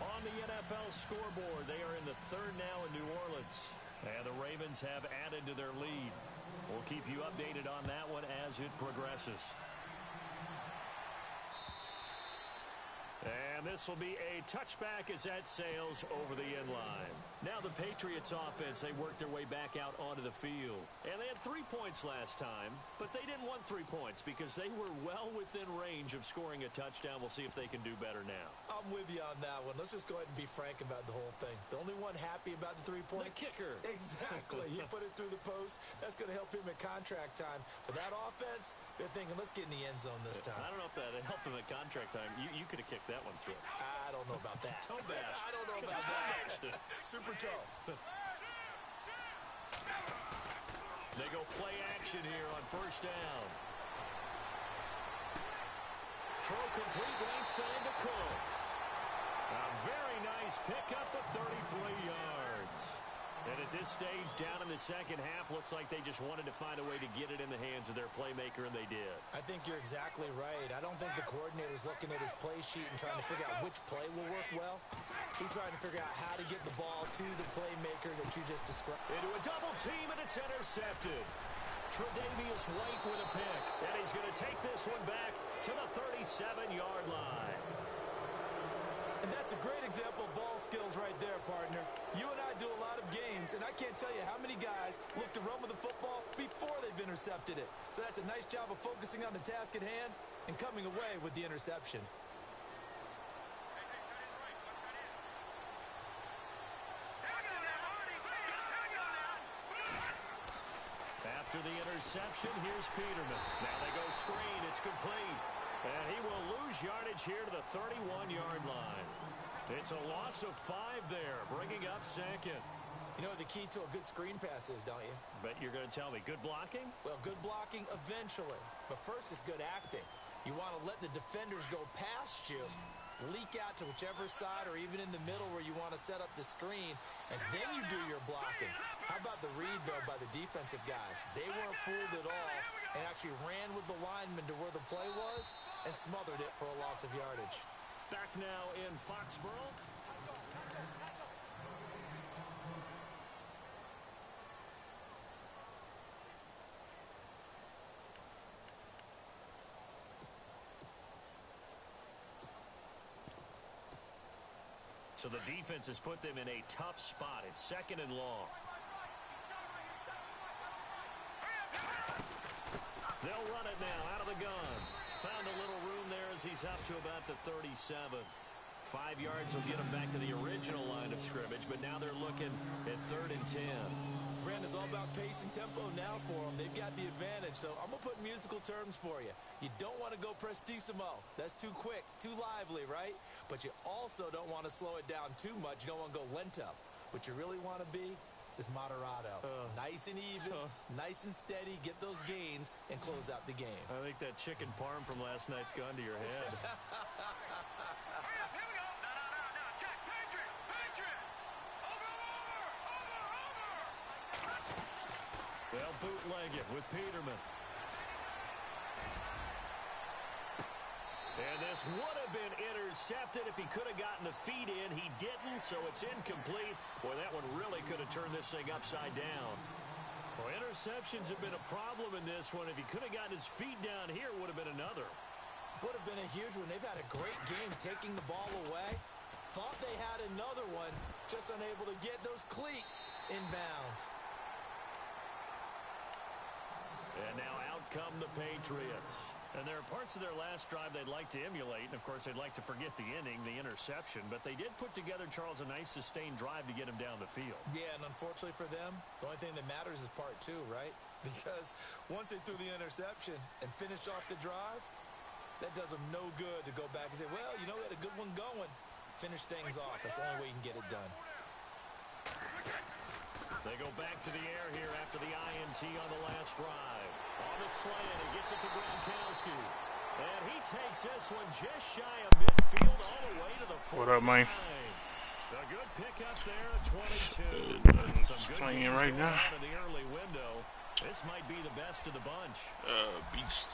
On the NFL scoreboard, they are in the 3rd now in New Orleans. And the Ravens have added to their lead. We'll keep you updated on that one as it progresses. And this will be a touchback as that sails over the end line. Now the Patriots offense, they worked their way back out onto the field. And they had 3 points last time, but they didn't want 3 points because they were well within range of scoring a touchdown. We'll see if they can do better now. I'm with you on that one. Let's just go ahead and be frank about the whole thing. The only one happy about the 3-point? The kicker. Exactly. He put it through the post. That's going to help him at contract time. For that offense, they're thinking, let's get in the end zone this time. I don't know if that helped him at contract time. You could have kicked that one through. I don't know about that. Toe bash. I don't know about that. Super toe. They go play action here on 1st down. Throw complete right side to Cooks. A very nice pickup of 33 yards. And at this stage, down in the 2nd half, looks like they just wanted to find a way to get it in the hands of their playmaker, and they did. I think you're exactly right. I don't think the coordinator's looking at his play sheet and trying to figure out which play will work well. He's trying to figure out how to get the ball to the playmaker that you just described. Into a double team, and it's intercepted. Tre'Davious White with a pick, and he's going to take this one back to the 37-yard line. And that's a great example of ball skills right there, partner. You and I do a lot of games, and I can't tell you how many guys look to run with the football before they've intercepted it. So that's a nice job of focusing on the task at hand and coming away with the interception. After the interception, here's Peterman. Now they go screen. It's complete. And he will lose yardage here to the 31-yard line. It's a loss of 5 there, bringing up 2nd. You know what the key to a good screen pass is, don't you? Bet you're going to tell me. Good blocking? Well, good blocking eventually. But first is good acting. You want to let the defenders go past you, leak out to whichever side or even in the middle where you want to set up the screen, and then you do your blocking. How about the read, though, by the defensive guys? They weren't fooled at all and actually ran with the lineman to where the play was and smothered it for a loss of yardage. Back now in Foxborough. So the defense has put them in a tough spot. It's 2nd and long. They'll run it now out of the gun. Found a little room there as he's up to about the 37. 5 yards will get him back to the original line of scrimmage, but now they're looking at 3rd and 10. Brandon's all about pace and tempo now for them. They've got the advantage, so I'm going to put musical terms for you. You don't want to go prestissimo. That's too quick, too lively, right? But you also don't want to slow it down too much. You don't want to go lento. What you really want to be is moderato. Nice and even, nice and steady, get those gains, and close out the game. I think that chicken parm from last night's gone to your head. They'll bootleg it with Peterman. And this would have been intercepted if he could have gotten the feet in. He didn't, so it's incomplete. Boy, that one really could have turned this thing upside down. Well, interceptions have been a problem in this one. If he could have gotten his feet down here, it would have been another. Would have been a huge one. They've had a great game taking the ball away. Thought they had another one, just unable to get those cleats inbounds. And now out come the Patriots. And there are parts of their last drive they'd like to emulate. And, of course, they'd like to forget the inning, the interception. But they did put together, Charles, a nice sustained drive to get him down the field. Yeah, and unfortunately for them, the only thing that matters is part two, right? Because once they threw the interception and finished off the drive, that does them no good to go back and say, well, you know, we had a good one going. Finish things off. That's the only way you can get it done. They go back to the air here after the INT on the last drive. On the slant, he gets it to Gronkowski. And he takes this one just shy of midfield all the way to the 49. What up, man? A good pickup there at 22. Just playing right now. In the early window. This might be the best of the bunch. Beast.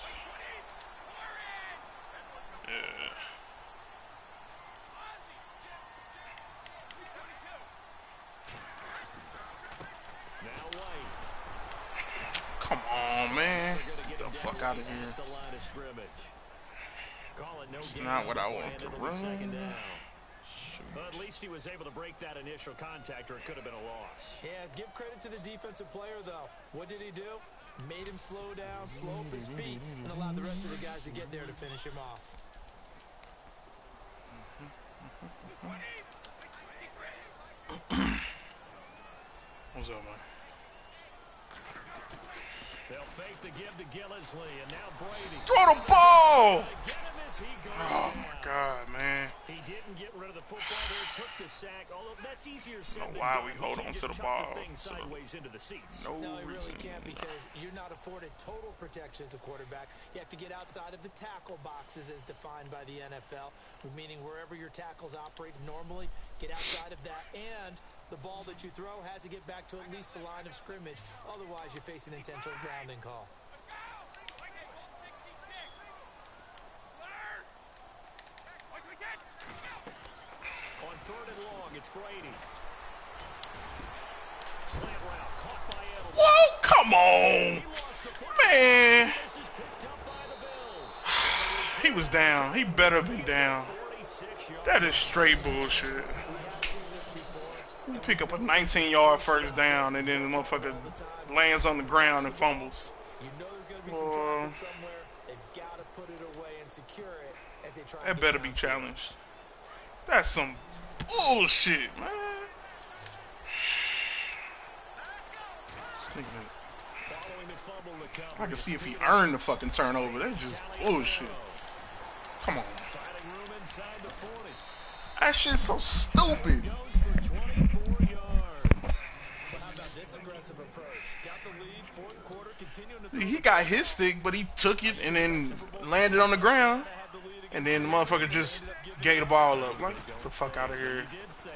Yeah. Now White. Come on, man. Get the fuck out of here. The line of scrimmage. Call it no It's gain not on what the I play want to into the run. second down. But at least he was able to break that initial contact, or it could have been a loss. Yeah, give credit to the defensive player, though. What did he do? Made him slow down, slow up his feet, and allowed the rest of the guys to get there to finish him off. What's up, man? They'll fake the give to Gillisley, and now Brady. Throw the ball! Get him as he goes Oh, down. my God, man. He didn't get rid of the football there, took the sack. Although that's easier said I don't know than why done. we You hold can't on just to the chuck ball. thing sideways into the seats. No No, you reason. really can't because you're not afforded total protection as a quarterback. You have to get outside of the tackle boxes as defined by the NFL, meaning wherever your tackles operate normally, get outside of that. And the ball that you throw has to get back to at least the line of scrimmage. Otherwise, you face an intentional grounding call. On third and long, it's Brady. Slant route, caught by Edelman. Whoa, come on. He lost the football. Man. This is picked up by the Bills. He was down. He better been down. 46 yards. That is straight bullshit. You pick up a 19-yard first down, and then the motherfucker lands on the ground and fumbles. You know there's going to be some traffic somewhere. They've got to put it away and secure it as they try to That get better down be to it. challenged. That's some bullshit, man. This nigga, Following the fumble recovery, I can see if he earned the fucking turnover. That's just bullshit. Come on. finding room inside the 40. That shit's so stupid. Goes for 24 yards. But how about this aggressive approach? Got the lead, fourth quarter, continuing to throw He got his stick, but he took it and then landed on the ground. And then the motherfucker just gave the ball up. Like, get the fuck out of here. He did say it.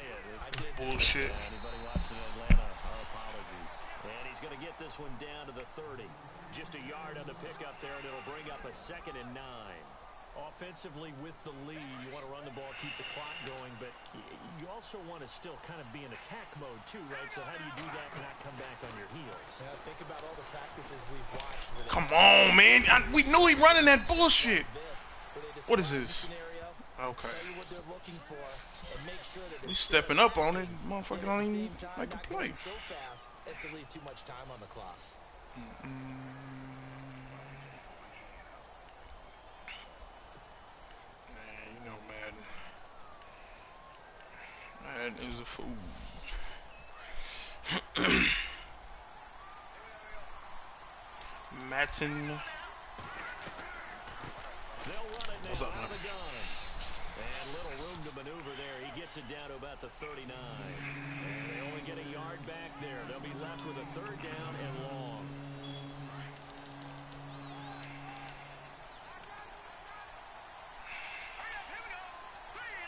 Bullshit. Anybody watching Atlanta, our apologies. And he's going to get this one down to the 30. Just a yard on the pickup there, and it'll bring up a 2nd and 9. Offensively, with the lead, you want to run the ball, keep the clock going, but you also want to still kind of be in attack mode too, right? So how do you do that and not come back on your heels? Now think about all the practices we've watched. Where they Come on, man. We knew he running that bullshit. this, where they What is describe the this? scenario, Okay. tell you what they're looking for, and make sure that We they're stepping up on it. Motherfucker at don't the even same time, make a not play. going so fast as to leave too much time on the clock. Man, you know Madden. Madden is a fool. Madden. They'll run it now What's up, out man? of the gun. And little room to maneuver there. He gets it down to about the 39. And they only get a yard back there. They'll be left with a 3rd down and long.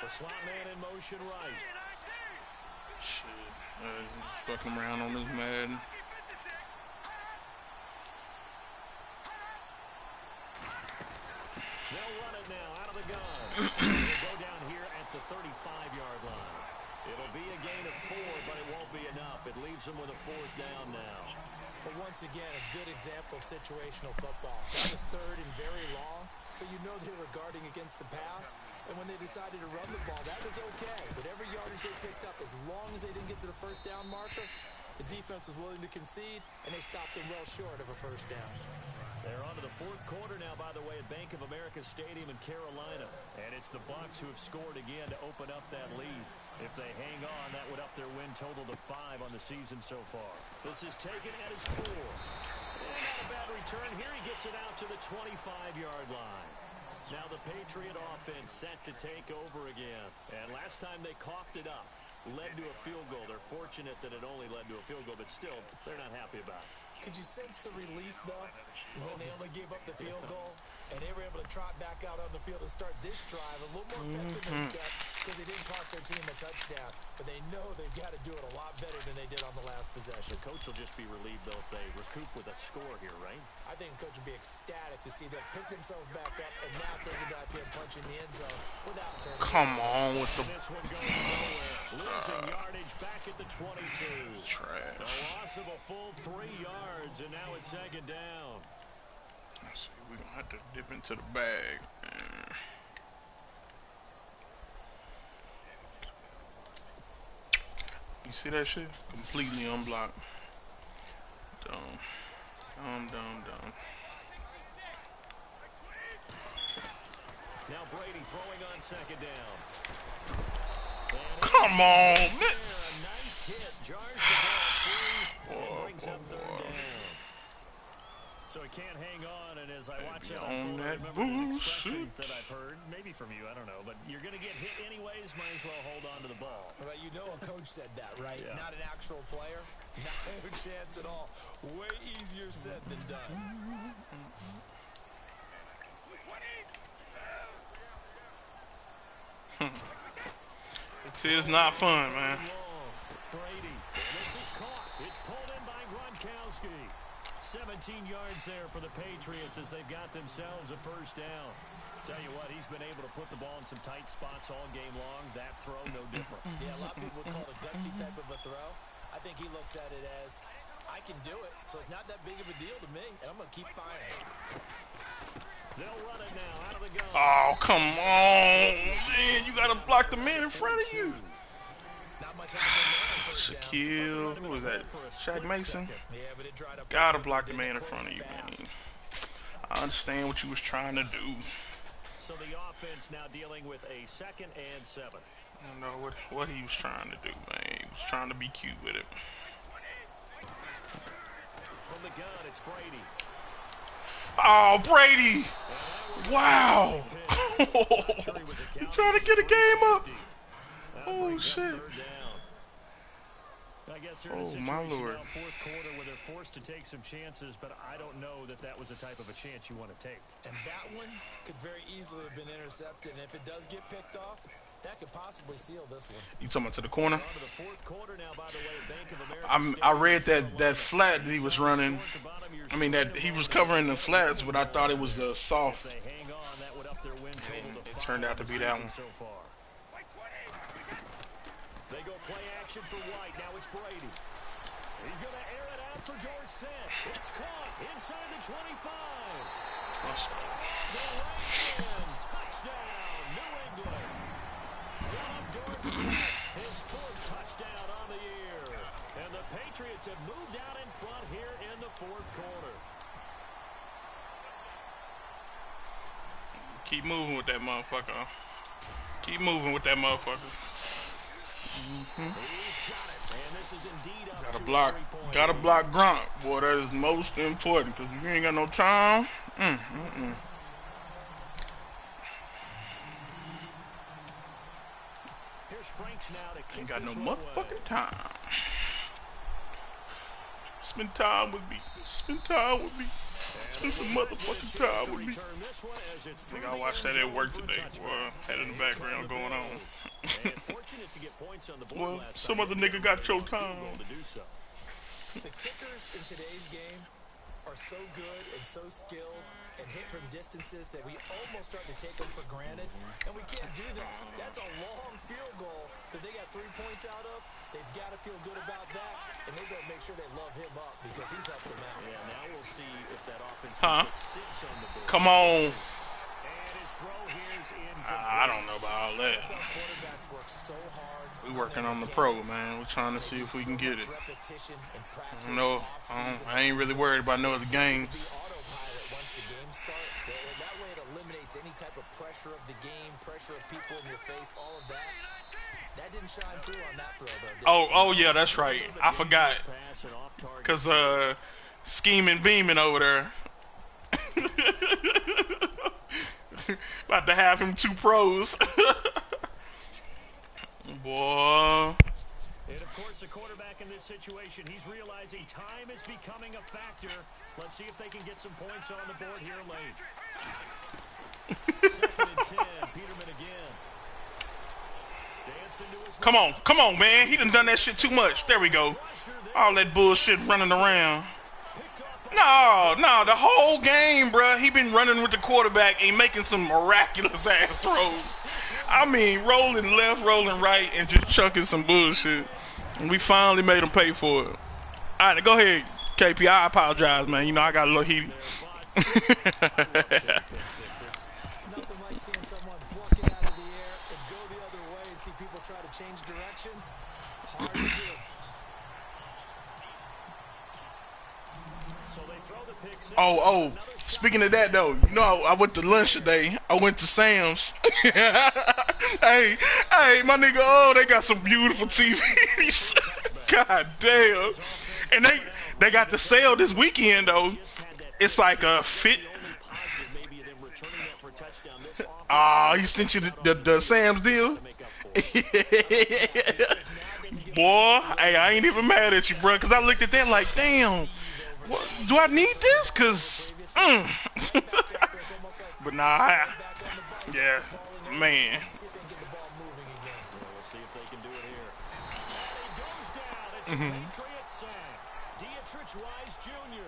The slot man in motion right. Shit. Fucking around on this Madden. They'll run it now out of the He'll go down here at the 35-yard line. It'll be a gain of 4, but it won't be enough. It leaves them with a 4th down now. But once again, a good example of situational football. That was 3rd and very long, so you know they were guarding against the pass. And when they decided to run the ball, that was okay. Whatever yardage they picked up, as long as they didn't get to the 1st down marker, the defense was willing to concede, and they stopped them well short of a 1st down. They're on to the 4th quarter now, by the way, at Bank of America Stadium in Carolina. And it's the Bucs who have scored again to open up that lead. If they hang on, that would up their win total to 5 on the season so far. This is taken at his 4. And not a bad return here. He gets it out to the 25-yard line. Now the Patriot offense set to take over again. And last time they coughed it up, led to a field goal. They're fortunate that it only led to a field goal, but still, they're not happy about it. Could you sense the relief, though, when they only gave up the field goal and they were able to trot back out on the field and start this drive a little more pep in their step because they didn't cost their team a touchdown, but they know they've got to do it a lot better than they did on the last possession. The coach will just be relieved, though, if they recoup with a score here, right? I think the coach would be ecstatic to see them pick themselves back up and now take it back here and punch in the end zone without turning. Come on with the... This one goes nowhere. Losing yardage back at the 22. Trash. A loss of a full 3 yards, and now it's 2nd down. Let's see, we're going to have to dip into the bag. You see that shit? Completely unblocked. Dumb. Dumb. Now Brady throwing on 2nd down. Come on, man. A nice hit. Jars the ball free and brings up 3rd down. So he can't hang on, and as I watch that, I remember an expression that I've heard, maybe from you, I don't know, but you're going to get hit anyways, might as well hold on to the ball. Well, you know a coach said that, right? Yeah. Not an actual player. No chance at all. Way easier said than done. See, it's not fun, man. Brady, this is caught. It's pulled in by Gronkowski. 17 yards there for the Patriots as they've got themselves a 1st down. Tell you what, he's been able to put the ball in some tight spots all game long. That throw, no different. Yeah, a lot of people would call it a gutsy type of a throw. I think he looks at it as, I can do it, so it's not that big of a deal to me, and I'm going to keep firing. They'll run it now out of the gun. Oh, come on, man. You got to block the man in front of you. Not much Shaquille, who was that? Shaq Mason? Gotta block the man in front of you, man. I understand what you was trying to do. So the offense now dealing with a 2nd and 7. I don't know what he was trying to do, man. He was trying to be cute with it. From the gun, it's Brady. Oh, Brady! Wow! You trying to get a game up? Oh, shit. I guess they're in a situation now, 4th quarter, where they're forced to take some chances, but I don't know that that was the type of a chance you want to take. And that one could very easily have been intercepted, and if it does get picked off, that could possibly seal this one. You talking about to the corner? On to the 4th quarter now, by the way, Bank of America I read that flat that he was running. I mean, that he was covering the flats, but I thought it was the soft. They hang on, that would up their win total to 5 It turned out to be that one. so far. They go play action for White. Now it's Brady. He's going to air it out for Dorsett. It's caught inside the 25. Let's go. The Ravens. Touchdown, New England. Philip Dorsett, his 4th touchdown on the year. And the Patriots have moved out in front here in the 4th quarter. Keep moving with that motherfucker. Keep moving with that motherfucker. Gotta block Gronk. Boy, that is most important, because if you ain't got no time, ain't got no motherfucking time. Spend time with me. Spend time with me. Spend some motherfucking time with me. I think I watched that at work today. Boy, had in the background going on. Well, some other nigga got your time. The kickers in today's game are so good and so skilled and hit from distances that we almost start to take them for granted, and we can't do that. That's a long field goal that they got 3 points out of. They've got to feel good about that, and they better make sure they love him up because he's helped them out. Yeah, now we'll see if that offense Huh? sits on the board. Come on. And his throw here's I don't know about all that. Quarterbacks work so hard. We working on the pro, man. We're trying to see if we can get it. I don't know. I ain't really worried about no other games. Autopilot once the game starts. That way it eliminates any type of pressure of the game, pressure of people in your face, all of that. That didn't shine through on that throw, though. Oh yeah, that's right. I forgot. Cause scheming beaming over there. About to have him 2 pros. Boy. And of course, the quarterback in this situation, he's realizing time is becoming a factor. Let's see if they can get some points on the board here late. 2nd and 10, Peterman again. Come on, man. He done that shit too much. There we go. All that bullshit running around. No, the whole game, bruh, he been running with the quarterback and making some miraculous ass throws. I mean, rolling left, rolling right, and just chucking some bullshit. And we finally made him pay for it. All right, go ahead, KP. I apologize, man. You know, I got a little heated. Nothing like seeing someone pluck it out of the air and go the other way and see people try to change directions. Hard to do. Oh, speaking of that, though, you know, I went to lunch today. I went to Sam's. hey, my nigga, oh, they got some beautiful TVs. God damn. And they got the sale this weekend, though. It's like a fit. He sent you the Sam's deal? Boy, hey, I ain't even mad at you, bro, because I looked at that like, damn. What, do I need this? Cause, but nah, yeah, man. We'll see if they can do it here. And he goes down. It's a Patriot sack. Dietrich Wise Jr.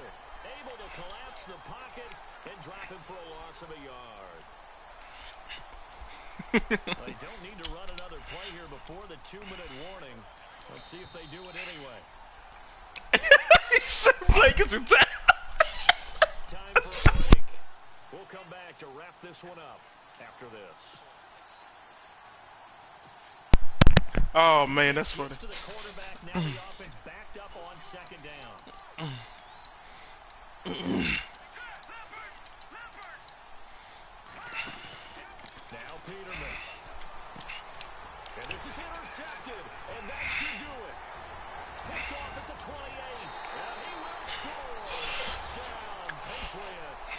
able to collapse the pocket and drop him for a loss of a yard. They don't need to run another play here before the 2-minute warning. Let's see if they do it anyway. He said Blake is in town. Time for a break. We'll come back to wrap this one up after this. Oh man, that's funny. To the quarterback, now the offense backed up on 2nd down. Now Peterman. And this is intercepted, and that should do it. Picked off at the 28, and he will score. Touchdown, Patriots.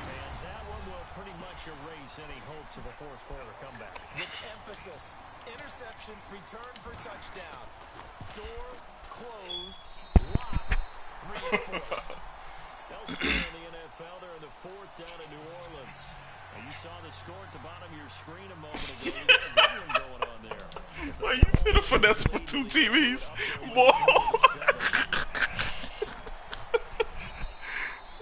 And that one will pretty much erase any hopes of a 4th quarter comeback. With emphasis, interception, return for touchdown. Door closed, locked, reinforced. Elsewhere in the NFL, they're in the 4th down in New Orleans. And you saw the score at the bottom of your screen a moment ago. You got a good one going on there. Well, you finna finesse for 2 TVs, boy.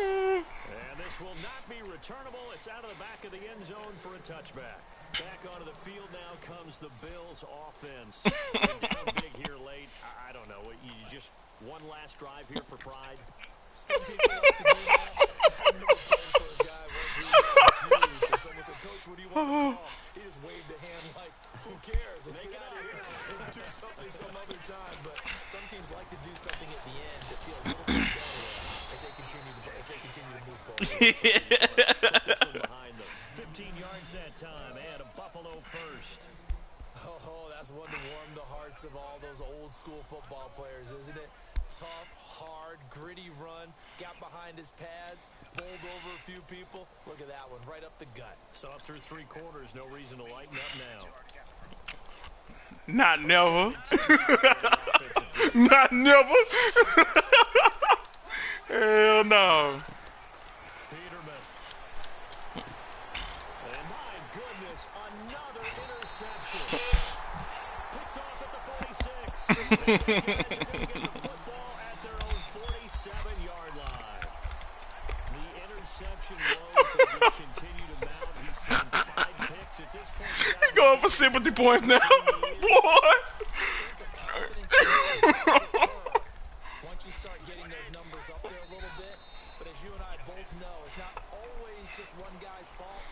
And this will not be returnable. It's out of the back of the end zone for a touchback. Back onto the field now comes the Bills offense. Down big here late. I don't know. You just one last drive here for pride. Some people like to do that. I'm never playing for a guy once he was confused. And someone said, Coach, what do you want to call? He just waved a hand like, who cares? Let's get out of here. We'll do something some other time. But some teams like to do something at the end to feel a little bit better as they continue to move forward. Behind them. 15 yards that time and a Buffalo first. Oh, that's one to warm the hearts of all those old school football players, isn't it? Tough, hard, gritty run, got behind his pads, bowled over a few people. Look at that one, right up the gut. Saw through 3 quarters, no reason to lighten up now. Not never. Not never. Hell no. Peterman. And my goodness, another interception. Picked off at the 46. These guys are going to get the football at their own 46. He's going for sympathy points now. Boy. Once you start getting those numbers up there a little bit, but as you and I both know, it's not always just one guy's fault.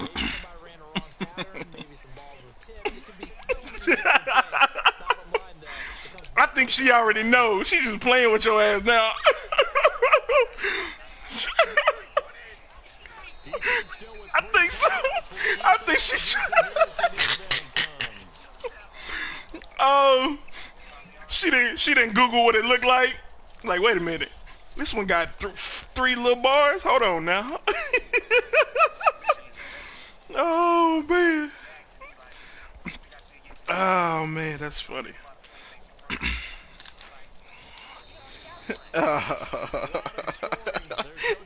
Maybe somebody ran a wrong pattern, maybe some balls were tipped. It could be so many different things. Bottom line, though, it comes I think she already knows. She's just playing with your ass now. I think so. I think she's. Oh, she didn't Google what it looked like. Like, wait a minute, this one got three little bars. Hold on now. Oh man. Oh man, that's funny.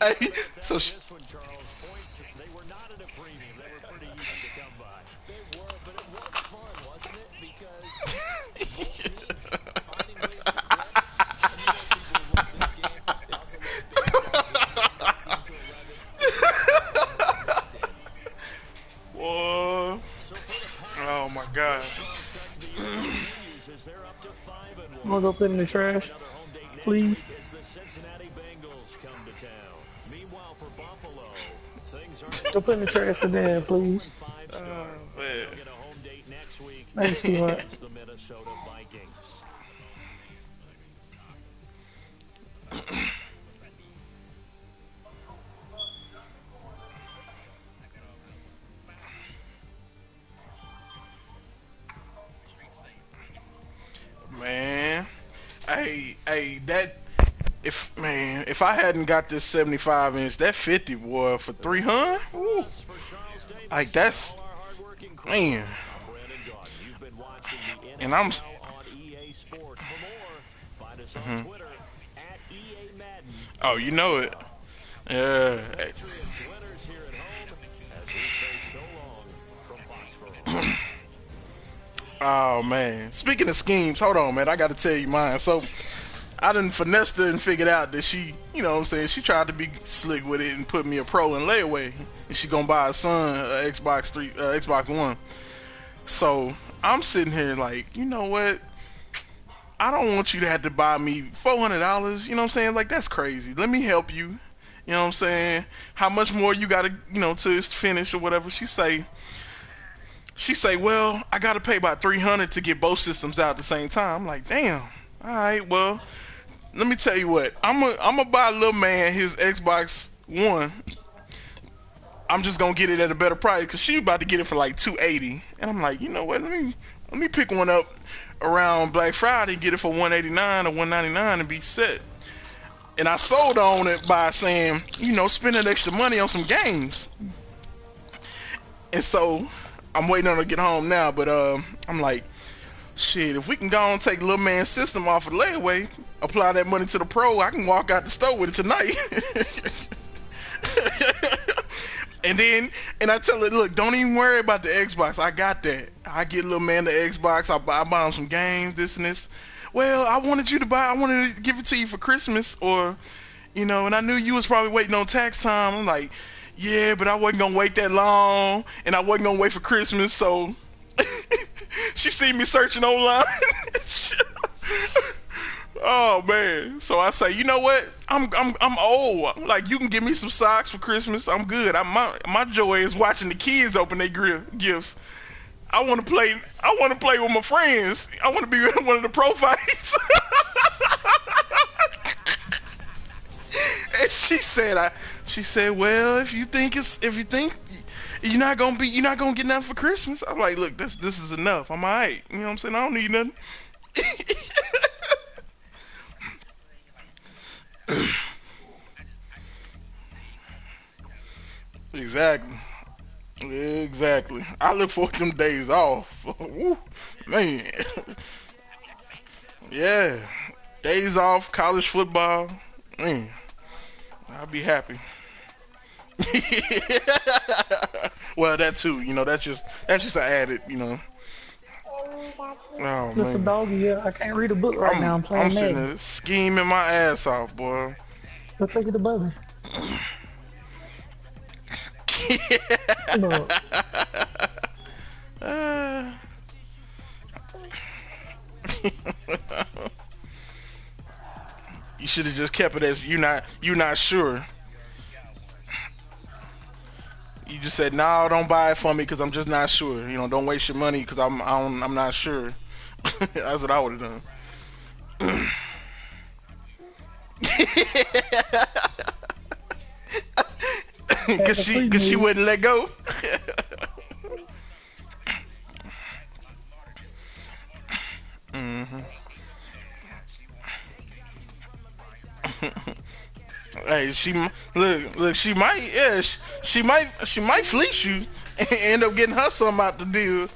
Hey, so she. They were not in a premium. They were pretty easy to come by. They were, but it was fun, wasn't it? Because both teams finding ways to click. And you know, people who love this game, they also love baseball. 13 to 11. Whoa. Oh my God. I'm gonna go put in the trash, please. Go put in the trash for Dan, please. Oh man. Thanks, T-Hart. Man, hey, that if I hadn't got this 75-inch, that 50 boy for 300, ooh, like that's man. And I'm. Oh, you know it. Yeah. Oh man. Speaking of schemes, hold on, man. I got to tell you mine. So I done finessed her and figured out that she, you know what I'm saying, she tried to be slick with it and put me a pro in layaway. And she gonna buy her son an Xbox One. So I'm sitting here like, you know what? I don't want you to have to buy me $400. You know what I'm saying? Like, that's crazy. Let me help you. You know what I'm saying? How much more you gotta, to finish or whatever. She say, well, I gotta pay about $300 to get both systems out at the same time. I'm like, damn. All right, well, let me tell you what. I'm gonna buy little man his Xbox One. I'm just gonna get it at a better price because she about to get it for like $280. And I'm like, you know what? Let me pick one up around Black Friday, get it for $189 or $199 and be set. And I sold on it by saying, spending extra money on some games. And so I'm waiting on her to get home now, but I'm like, shit, if we can go and take little man's system off of layaway, apply that money to the pro, I can walk out the store with it tonight. And I tell her, look, don't even worry about the Xbox. I got that. I get little man the Xbox. I buy him some games, this and this. Well, I wanted to give it to you for Christmas, or, and I knew you was probably waiting on tax time. I'm like, yeah, but I wasn't going to wait that long, and I wasn't going to wait for Christmas, so she see me searching online. Oh man! So I say, you know what? I'm old. I'm like, you can give me some socks for Christmas. I'm good. My joy is watching the kids open their gifts. I want to play. I want to play with my friends. I want to be one of the pro fights. And she said, well, if you think you're not gonna get nothing for Christmas, I'm like, look, this is enough. I'm alright. You know what I'm saying? I don't need nothing. Exactly. I look forward to them days off. Woo, man. Yeah. Days off, college football. Man. I'll be happy. Well, that too. That's just an added, Oh, Just a man. doggy, yeah. I can't read a book right now. I'm playing sitting Madden. there scheming my ass off, boy. Go take it to Bubby. No. You should have just kept it as you're not sure. You just said, "No, don't buy it for me because I'm just not sure. You know, don't waste your money because I'm not sure." That's what I would have done. Cause she wouldn't let go. Mm-hmm. Hey, look. She might, yeah, she might fleece you and end up getting her something out the deal.